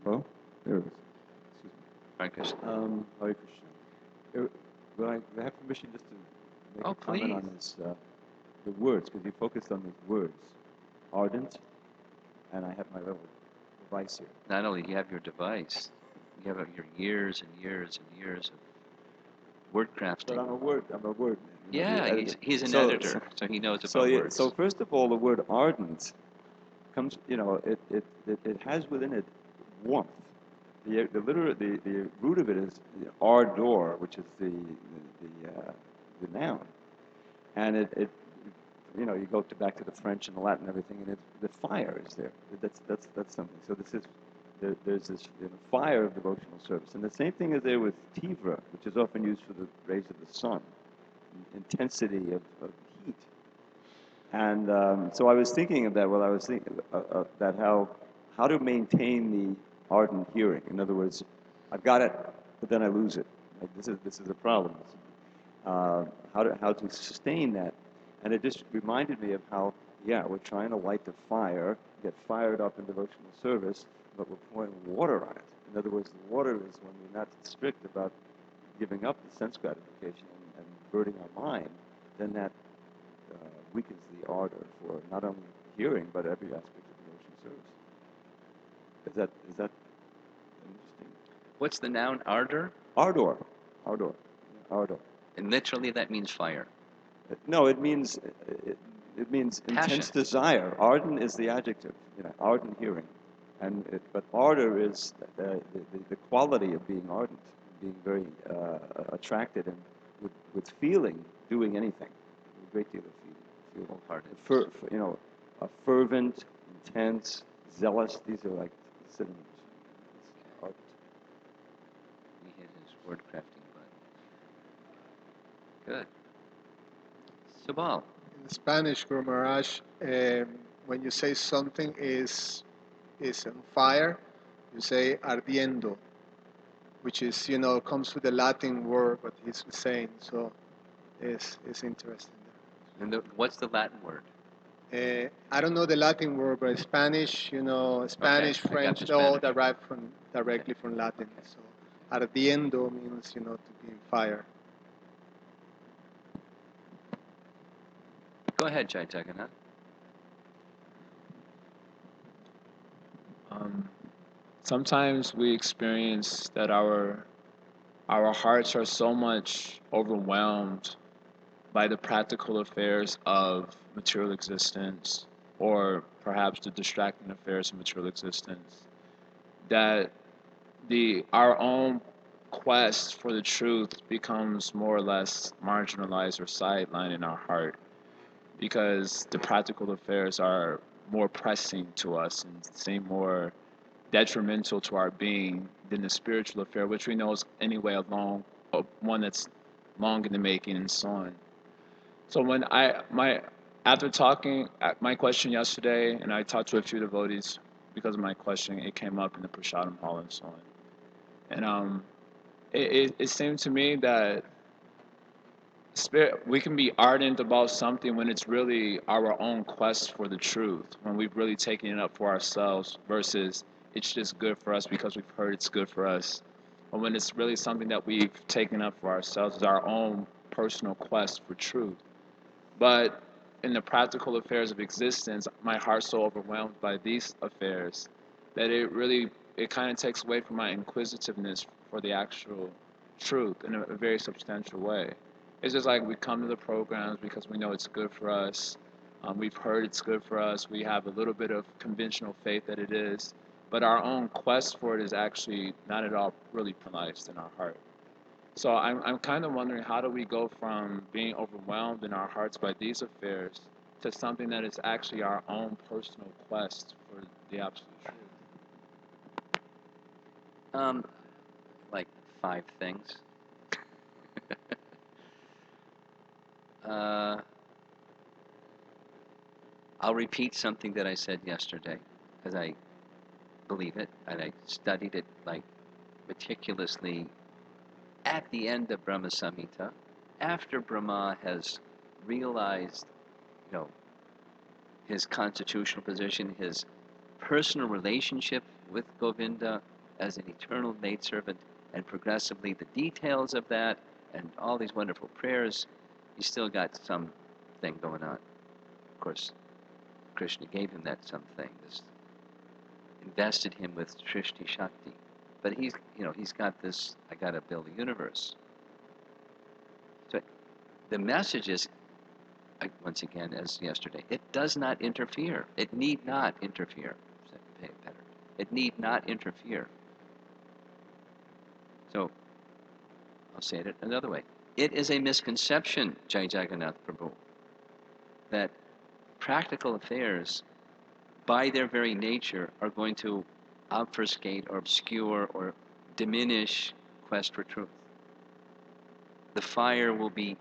Well, there it is. Excuse me. Hare Krishna. Hare Krishna. Will I have permission just to make a comment on this, the words, because you focused on these words. Ardent, and I have my little device here. Not only do you have your device, you have your years and years and years of word crafting. But I'm a word man. Yeah, he's an editor, so he knows about words. So first of all, the word ardent comes, it has within it warmth. The root of it is the ardor, which is the noun, and it you go back to the French and the Latin and everything, and the fire is there. That's something. So there's this fire of devotional service, and the same thing is there with tivra, which is often used for the rays of the sun, intensity of heat. And so I was thinking of that while I was thinking that how to maintain the ardent hearing. In other words, I've got it, but then I lose it. Like this is a problem. How to sustain that. And it just reminded me of how, we're trying to light the fire, get fired up in devotional service, but we're pouring water on it. In other words, the water is when we're not strict about giving up the sense gratification diverting our mind, then that weakens the ardor for not only hearing but every aspect of devotional service. Is that interesting? What's the noun ardor? Ardor. And literally that means fire. No, it means intense Passion. desire. Ardent is the adjective. Ardent hearing, but ardor is the quality of being ardent, being very attracted and with feeling, doing anything, a great deal of feeling. Wholehearted. A fervent, intense, zealous. These are like synonyms. Ardent. He hit his word crafting button. Good. Sabal. In Spanish, Guru Maharaj, when you say something is on fire, you say ardiendo, which is, comes with the Latin word, what he's saying. So it's interesting And what's the Latin word? there. I don't know the Latin word, but Spanish, Spanish, Okay, I got French, the they all Spanish. derived directly from Latin. Okay. So ardiendo means, to be in fire. Go ahead, Chaitanya. Sometimes we experience that our hearts are so much overwhelmed by the practical affairs of material existence, or perhaps the distracting affairs of material existence, that our own quest for the truth becomes more or less marginalized or sidelined in our heart, because the practical affairs are more pressing to us and seem more detrimental to our being than the spiritual affair, which we know is anyway one that's long in the making and so on. So after talking, my question yesterday, and I talked to a few devotees because of my question, it came up in the Prasadam hall and so on. And it seemed to me that we can be ardent about something when it's really our own quest for the truth, when we've really taken it up for ourselves, versus it's just good for us because we've heard it's good for us. Or when it's really something that we've taken up for ourselves as our own personal quest for truth. But in the practical affairs of existence, my heart's so overwhelmed by these affairs that it kind of takes away from my inquisitiveness for the actual truth in a very substantial way. It's just like we come to the programs because we know it's good for us. We've heard it's good for us. We have a little bit of conventional faith that it is. But our own quest for it is actually not at all really pronounced in our heart. So I'm kind of wondering, how do we go from being overwhelmed in our hearts by these affairs to something that is actually our own personal quest for the absolute truth? Like 5 things. I'll repeat something that I said yesterday, because I believe it, and I studied it like meticulously at the end of Brahma Samhita, after Brahma has realized, his constitutional position, his personal relationship with Govinda as an eternal maidservant, and progressively the details of that, and all these wonderful prayers, he still got something going on. Of course, Krishna gave him that something, invested him with Srishti Shakti. But he's got this, I gotta build a universe. So the message is, once again, as yesterday, it does not interfere. It need not interfere. It need not interfere. So, I'll say it another way. It is a misconception, Jai Jagannath Prabhu, that practical affairs, by their very nature, are going to obfuscate or obscure or diminish quest for truth. The fire will be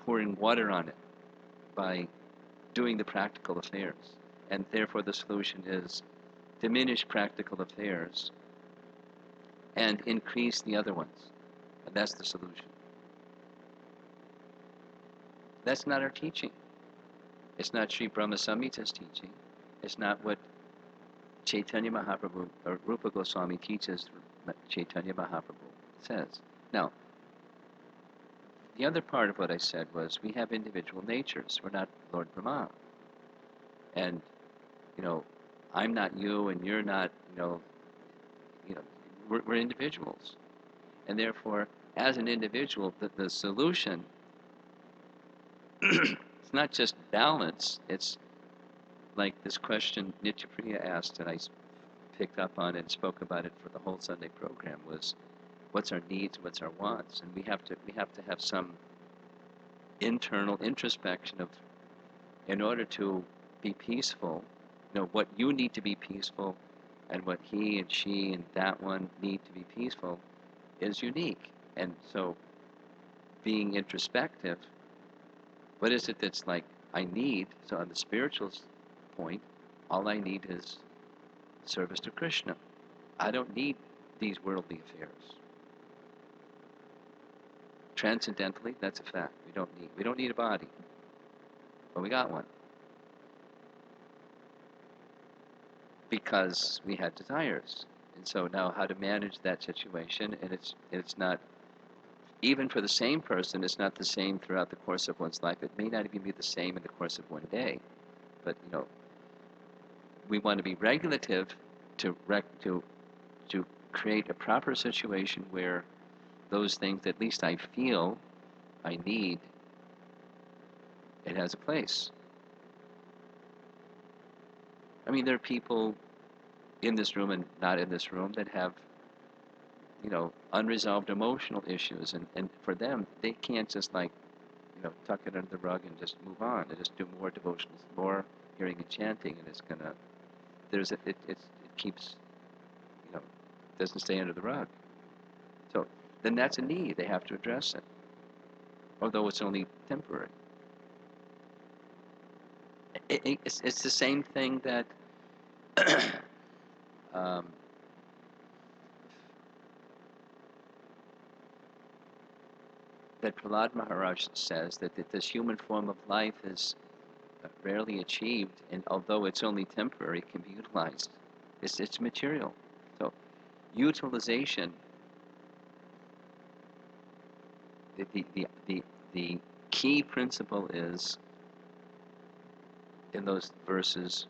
pouring water on it by doing the practical affairs. And therefore the solution is diminish practical affairs and increase the other ones. And that's the solution. That's not our teaching. It's not Sri Brahma Samhita's teaching. It's not what Chaitanya Mahaprabhu or Rupa Goswami teaches. Chaitanya Mahaprabhu says. Now, the other part of what I said was we have individual natures. We're not Lord Brahma. And, I'm not you and you're not, we're individuals. And therefore, as an individual, the solution, it's not just balance, it's like this question Nityapriya asked, and I picked up on it and spoke about it for the whole Sunday program, was what's our needs, what's our wants, and we have to have some internal introspection of, in order to be peaceful, what you need to be peaceful, and what he and she and that one need to be peaceful is unique. And so, being introspective, what is it that's like I need? So on the spiritual point, all I need is service to Krishna. I don't need these worldly affairs. Transcendentally, that's a fact. We don't need a body, but we got one because we had desires. And so now, how to manage that situation? And it's not, even for the same person, it's not the same throughout the course of one's life. It may not even be the same in the course of one day, but we want to be regulative to create a proper situation where those things, at least I feel I need, it has a place. I mean, there are people in this room and not in this room that have, unresolved emotional issues, and for them, they can't just tuck it under the rug and just move on. They just do more devotionals, more hearing and chanting, and it's gonna, it keeps, doesn't stay under the rug. So then that's a need. They have to address it, although it's only temporary. It's the same thing that that Prahlad Maharaj says that this human form of life is rarely achieved, and although it's only temporary, it can be utilized. It's material. So utilization, the key principle is in those verses,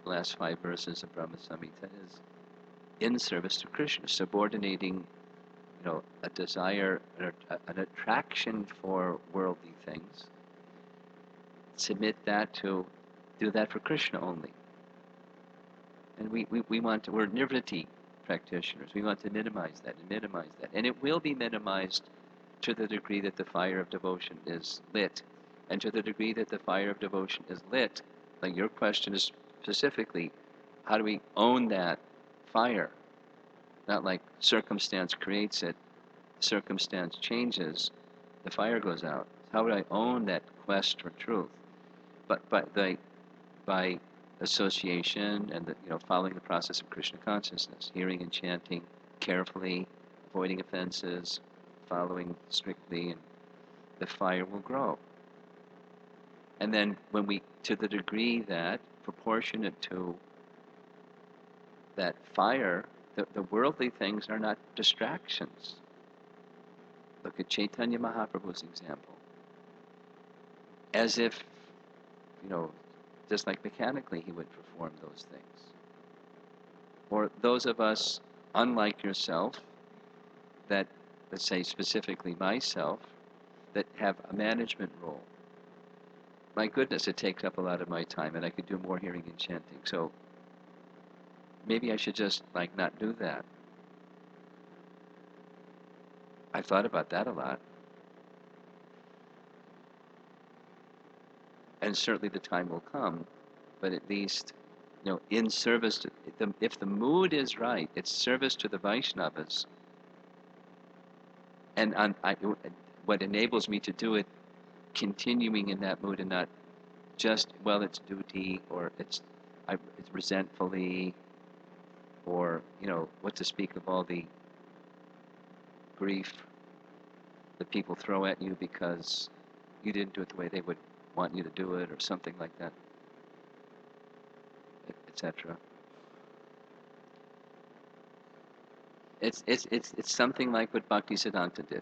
the last 5 verses of Brahma Samhita, is in service to Krishna, subordinating a desire, an attraction for worldly things, submit that to do that for Krishna only. And we want to, we're nirvriti practitioners. We want to minimize that. And it will be minimized to the degree that the fire of devotion is lit. And to the degree that the fire of devotion is lit, like your question is specifically, how do we own that fire? Not like circumstance creates it, circumstance changes, the fire goes out. How would I own that quest for truth? But by association and following the process of Krishna consciousness, hearing and chanting carefully, avoiding offenses, following strictly, and the fire will grow. And then when we, to the degree that proportionate to that fire, the worldly things are not distractions. Look at Chaitanya Mahaprabhu's example. As if, just like mechanically he would perform those things. Or those of us, unlike yourself, that, let's say specifically myself, that have a management role. My goodness, it takes up a lot of my time, and I could do more hearing and chanting. So maybe I should just not do that. I've thought about that a lot. And certainly the time will come, but at least, in service to, if the mood is right, it's service to the Vaishnavas. And what enables me to do it, continuing in that mood and not just, it's duty, or it's resentfully, or, what to speak of all the grief that people throw at you because you didn't do it the way they would want you to do it, or something like that, etc. It's something like what Bhaktisiddhanta did.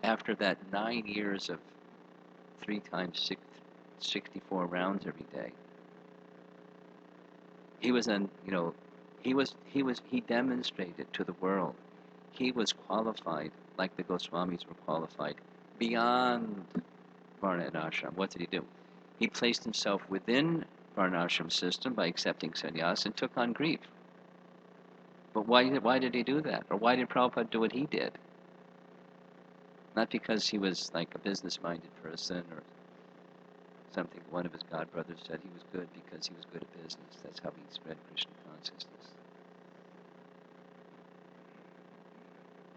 after that 9 years of 3 times 64 rounds every day, he was he demonstrated to the world he was qualified, like the Goswamis were qualified, beyond Varna and Ashram. What did he do? He placed himself within Varnashram system by accepting sannyas and took on grief. But why did he do that? Or why did Prabhupada do what he did? Not because he was like a business-minded person or something. One of his godbrothers said he was good because he was good at business. That's how he spread Krishna consciousness.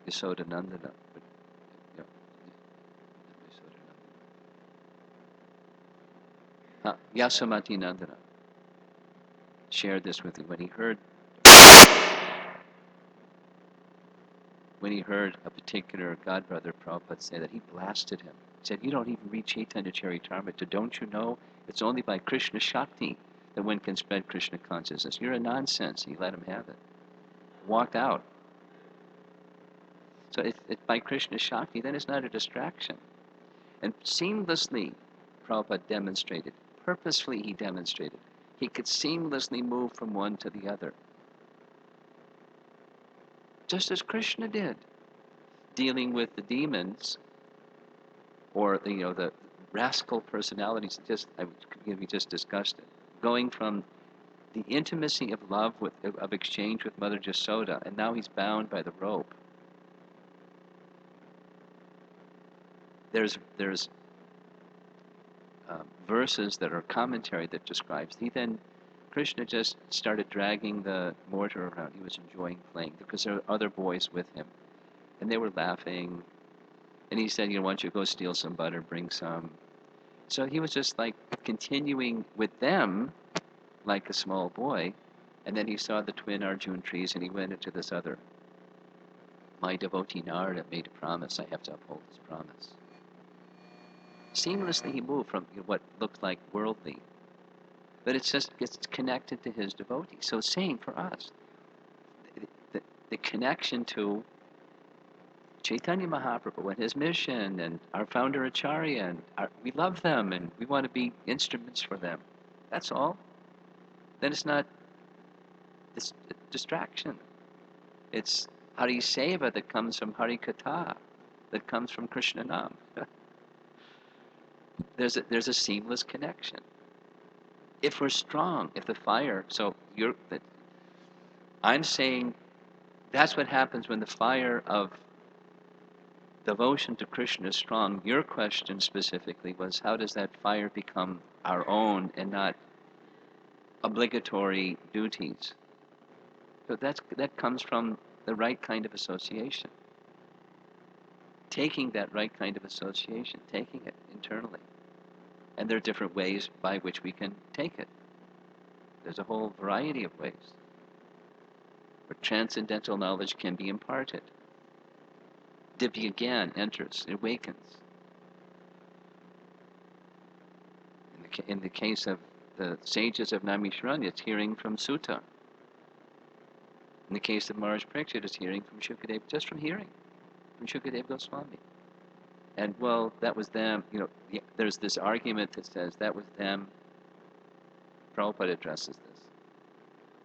Yasoda Nandana. But, you know, Yasoda Nandana. Yasomati Nandana shared this with me when he heard a particular godbrother Prabhupada say that, he blasted him. He said, "You don't even read Chaitanya Charitamrita. Don't you know it's only by Krishna Shakti that one can spread Krishna consciousness? You're a nonsense." He let him have it. Walked out. So it's by Krishna Shakti, then it's not a distraction. And seamlessly, Prabhupada demonstrated, purposefully he demonstrated, he could seamlessly move from one to the other. Just as Krishna did, dealing with the demons or the rascal personalities we just discussed it. Going from the intimacy of love of exchange with Mother Jasoda, and now he's bound by the rope. There's verses that are commentary that describes. Krishna just started dragging the mortar around. He was enjoying playing because there were other boys with him, and they were laughing. And he said, "Why don't you go steal some butter, bring some." So he was just like continuing with them like a small boy. And then he saw the twin Arjuna trees and he went into this other. My devotee Narada made a promise. I have to uphold his promise. Seamlessly he moved from what looked like worldly, but it's connected to his devotee. So same for us. The connection to Chaitanya Mahaprabhu and his mission and our founder Acharya, and we love them and we want to be instruments for them. That's all. Then it's not this distraction. It's Hari Seva that comes from Hari Katha, that comes from Krishna Nam. There's a seamless connection. If we're strong, if the fire, I'm saying that's what happens when the fire of devotion to Krishna is strong. Your question specifically was, how does that fire become our own and not obligatory duties? So that comes from the right kind of association. Taking that right kind of association, taking it internally. And there are different ways by which we can take it. There's a whole variety of ways where transcendental knowledge can be imparted. Divya Gyan enters, it awakens. In the case of the sages of Naimisharanya, it's hearing from Sutta. In the case of Maharaj Parikshit, it's hearing from Shukadeva, just from hearing, from Shukadeva Goswami. And well, that was them, there's this argument that says that was them. Prabhupada addresses this.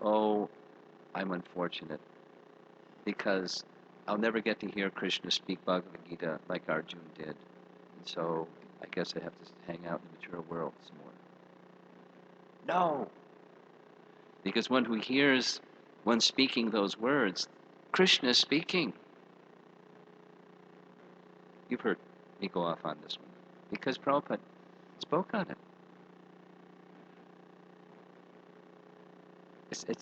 Oh, I'm unfortunate, because I'll never get to hear Krishna speak Bhagavad Gita like Arjuna did. And so I guess I have to hang out in the material world some more. No! Because one who hears one speaking those words, Krishna is speaking. You've heard me go off on this one. Because Prabhupada spoke on it.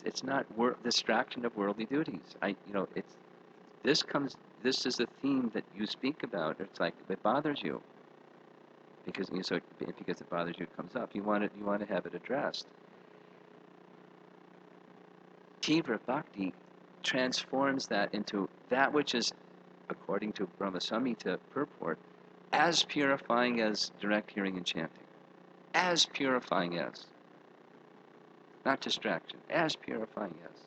It's not distraction of worldly duties. This is a theme that you speak about. It's like it bothers you because it bothers you, it comes up. You want to have it addressed. Tivra Bhakti transforms that into that which is, according to Brahma Samhita purport, as purifying as direct hearing and chanting. As purifying as. Not distraction, as purifying as.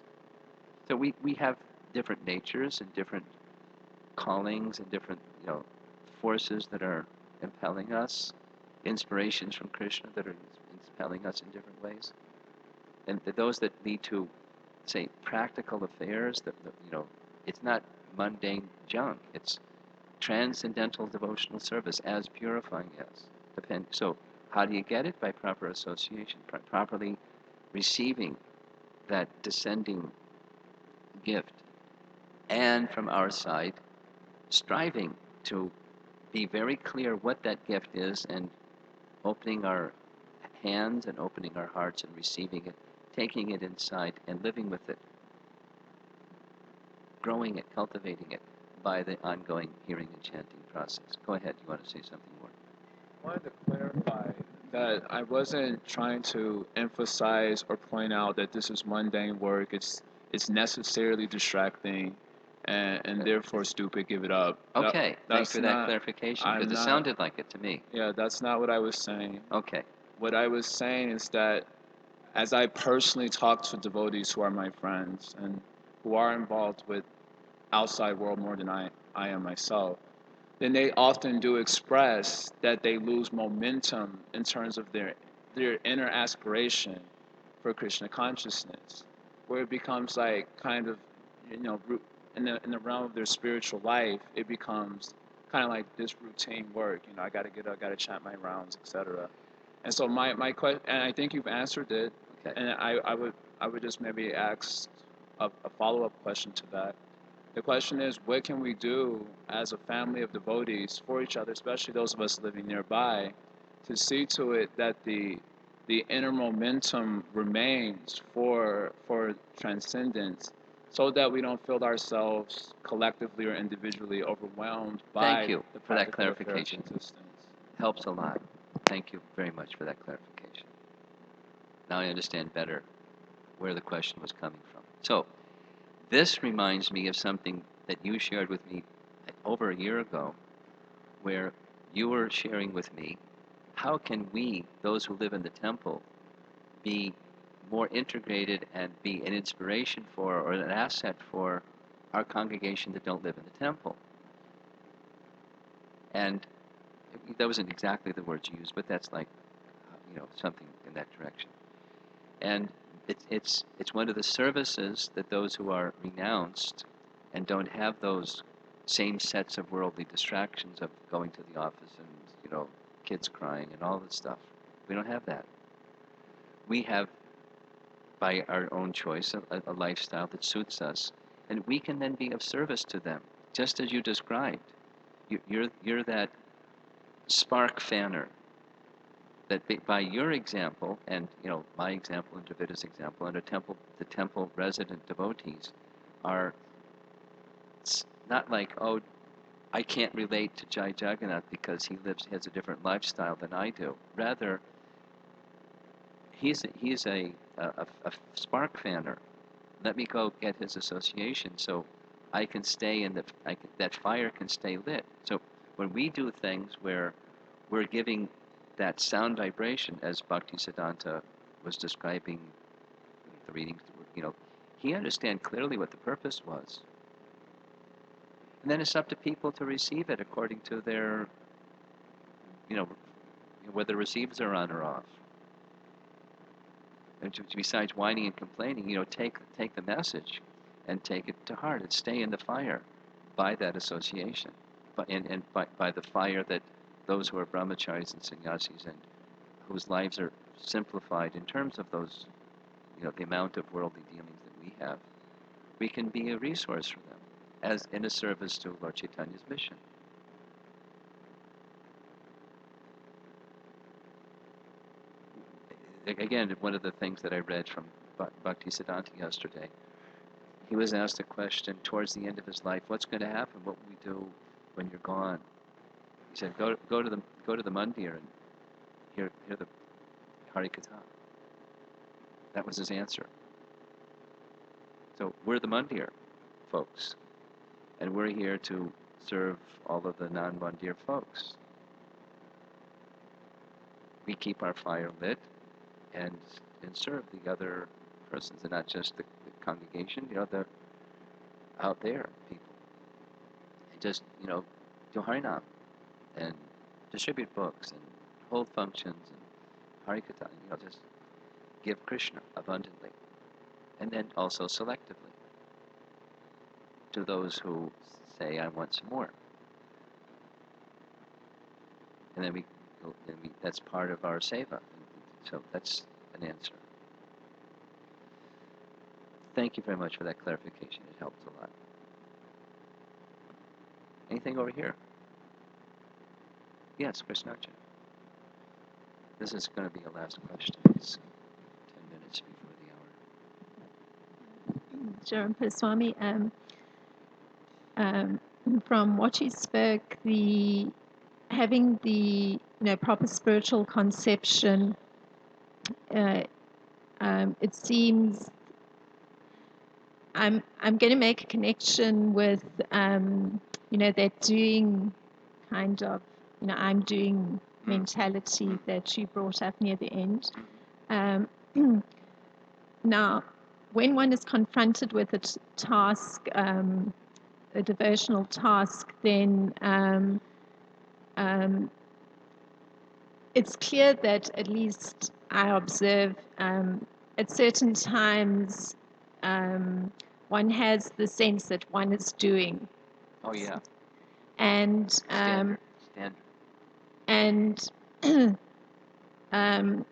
So we have different natures and different callings and different forces that are impelling us, inspirations from Krishna that are impelling us in different ways, and those that lead to, say, practical affairs. It's not mundane junk. It's transcendental devotional service, as purifying as. So, how do you get it? By proper association, properly receiving that descending gift, and from our side, striving to be very clear what that gift is, and opening our hands and opening our hearts and receiving it, taking it inside and living with it, growing it, cultivating it by the ongoing hearing and chanting process. Go ahead, you want to say something more? I wanted to clarify that I wasn't trying to emphasize or point out that this is mundane work. It's necessarily distracting, and therefore stupid. Give it up. Okay, thanks for that not- clarification, I'm because it not- sounded like it to me. Yeah, that's not what I was saying. Okay, What I was saying is that as I personally talk to devotees who are my friends and who are involved with outside world more than I am myself, then they often do express that they lose momentum in terms of their inner aspiration for Krishna consciousness, where it becomes like kind of, in the realm of their spiritual life, it becomes kind of like this routine work. I got to get up, got to chant my rounds, etc. And so my question, and I think you've answered it, okay. and I would just maybe ask a follow-up question to that. The question is, what can we do as a family of devotees for each other, especially those of us living nearby, to see to it that the inner momentum remains for transcendence, so that we don't feel ourselves collectively or individually overwhelmed by Thank you the for that practical affairs of clarification. existence. Helps a lot. Thank you very much for that clarification. Now I understand better where the question was coming from. So, this reminds me of something that you shared with me over a year ago, where you were sharing with me, how can we, those who live in the temple, be more integrated and be an inspiration for, or an asset for, our congregation that don't live in the temple? And that wasn't exactly the words you used, but that's like, something in that direction. And it's one of the services that those who are renounced and don't have those same sets of worldly distractions of going to the office and kids crying and all that stuff. We don't have that. We have, by our own choice, a lifestyle that suits us, and we can then be of service to them, just as you described. You're that spark fanner, that by your example, and my example and Dravita's example, and the temple resident devotees are not like, oh, I can't relate to Jai Jagannath because he has a different lifestyle than I do. Rather, he's a spark fanner. Let me go get his association so I can stay in that fire can stay lit. So when we do things where we're giving that sound vibration, as Bhaktisiddhanta was describing the readings, he understood clearly what the purpose was. And then it's up to people to receive it according to their, whether receivers are on or off. And besides whining and complaining, take the message and take it to heart and stay in the fire by that association, and by the fire that those who are brahmacharis and sannyasis and whose lives are simplified in terms of those, the amount of worldly dealings that we have, we can be a resource for them as in a service to Lord Chaitanya's mission. Again, one of the things that I read from Bhaktisiddhanta yesterday, he was asked a question towards the end of his life, what's going to happen? What will we do when you're gone? He said, go to the mandir and hear the Harikatha. That was his answer. So we're the mandir folks, and we're here to serve all of the non-mandir folks. We keep our fire lit and serve the other persons, and not just the congregation, the out there people. And just, do Harinam. and distribute books and hold functions and harikatha, just give Krishna abundantly, and then also selectively to those who say, I want some more. And then that's part of our seva. So that's an answer. Thank you very much for that clarification. It helped a lot. Anything over here? Yes, Krishnarcha. This is going to be a last question. It's 10 minutes before the hour. Romapada Swami, from what you spoke, having the proper spiritual conception, it seems I'm going to make a connection with that doing kind of I'm doing mentality that you brought up near the end. Now, when one is confronted with a task, a devotional task, then it's clear that, at least I observe, at certain times one has the sense that one is doing. Oh, yeah. And Standard. and I'm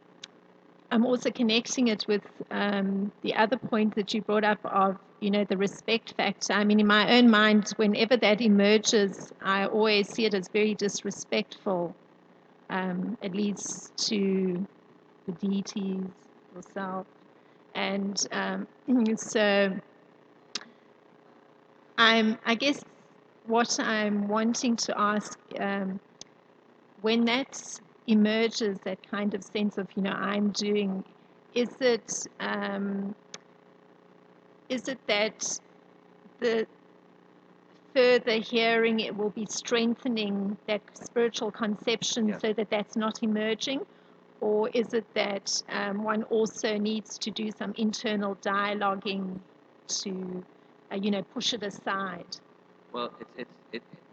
also connecting it with the other point that you brought up of the respect factor. I mean, in my own mind, whenever that emerges, I always see it as very disrespectful, at least to the deities yourself. And so I guess what I'm wanting to ask, when that emerges, that kind of sense of I'm doing, is it that the further hearing it will be strengthening that spiritual conception, Yes. so that that's not emerging? Or is it that one also needs to do some internal dialoguing to push it aside? Well,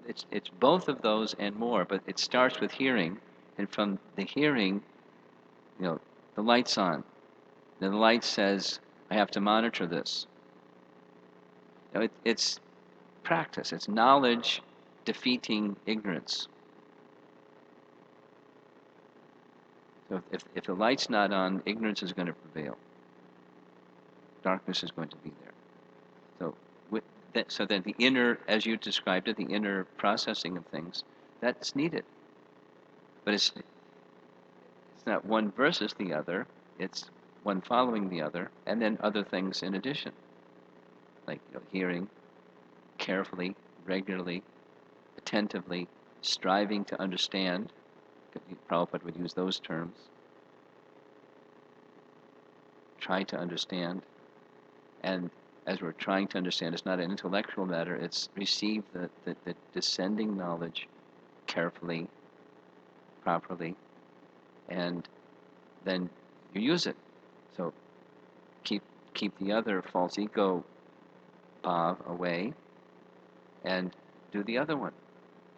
it's both of those and more, but it starts with hearing, and from the hearing, the light's on. Now, the light says, I have to monitor this. It's practice. It's knowledge defeating ignorance. So if the light's not on, ignorance is going to prevail. Darkness is going to be there. So then the inner, as you described it, the inner processing of things, that's needed. But it's not one versus the other. It's one following the other, and then other things in addition, like hearing carefully, regularly, attentively, striving to understand. Prabhupada would use those terms. Try to understand. And as we're trying to understand, it's not an intellectual matter, it's receive the descending knowledge carefully, properly, and then you use it. So keep the other false ego bhav away and do the other one.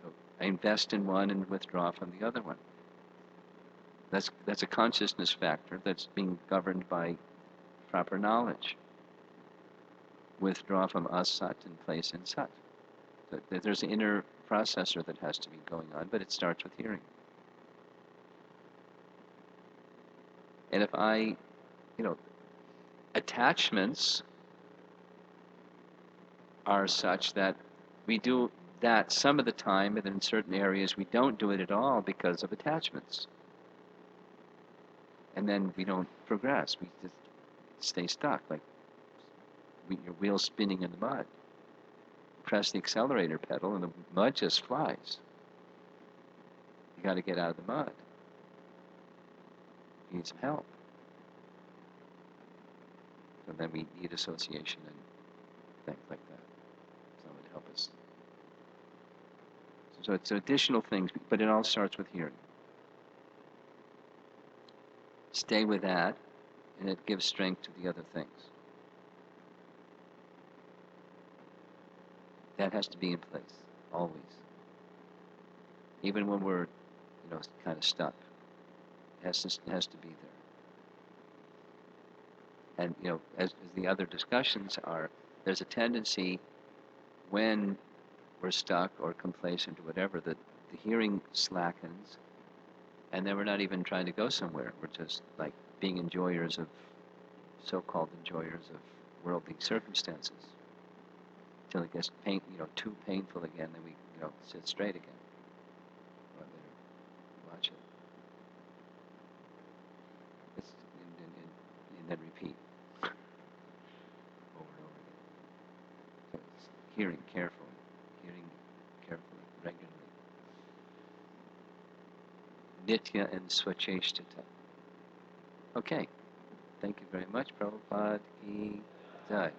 So I invest in one and withdraw from the other one. That's a consciousness factor that's being governed by proper knowledge. Withdraw from asat and place in sat. So there's an inner processor that has to be going on, but it starts with hearing. And if attachments are such that we do that some of the time, and in certain areas we don't do it at all because of attachments. And then we don't progress. We just stay stuck, like your wheel's spinning in the mud. Press the accelerator pedal and the mud just flies. You got to get out of the mud. You need some help. So then we need association and things like that. Someone to help us. So it's additional things, but it all starts with hearing. Stay with that, and it gives strength to the other things. That has to be in place, always. even when we're, kind of stuck. It has to be there. And as the other discussions are, there's a tendency when we're stuck or complacent or whatever that the hearing slackens, and then we're not even trying to go somewhere. We're just like being enjoyers of, so-called enjoyers of worldly circumstances, till it gets too painful again. Then we sit straight again. Or later, watch it. And then repeat over and over again. So it's hearing carefully, regularly. Nitya and Swacheshtita. Okay. Thank you very much, Prabhupada ki jai.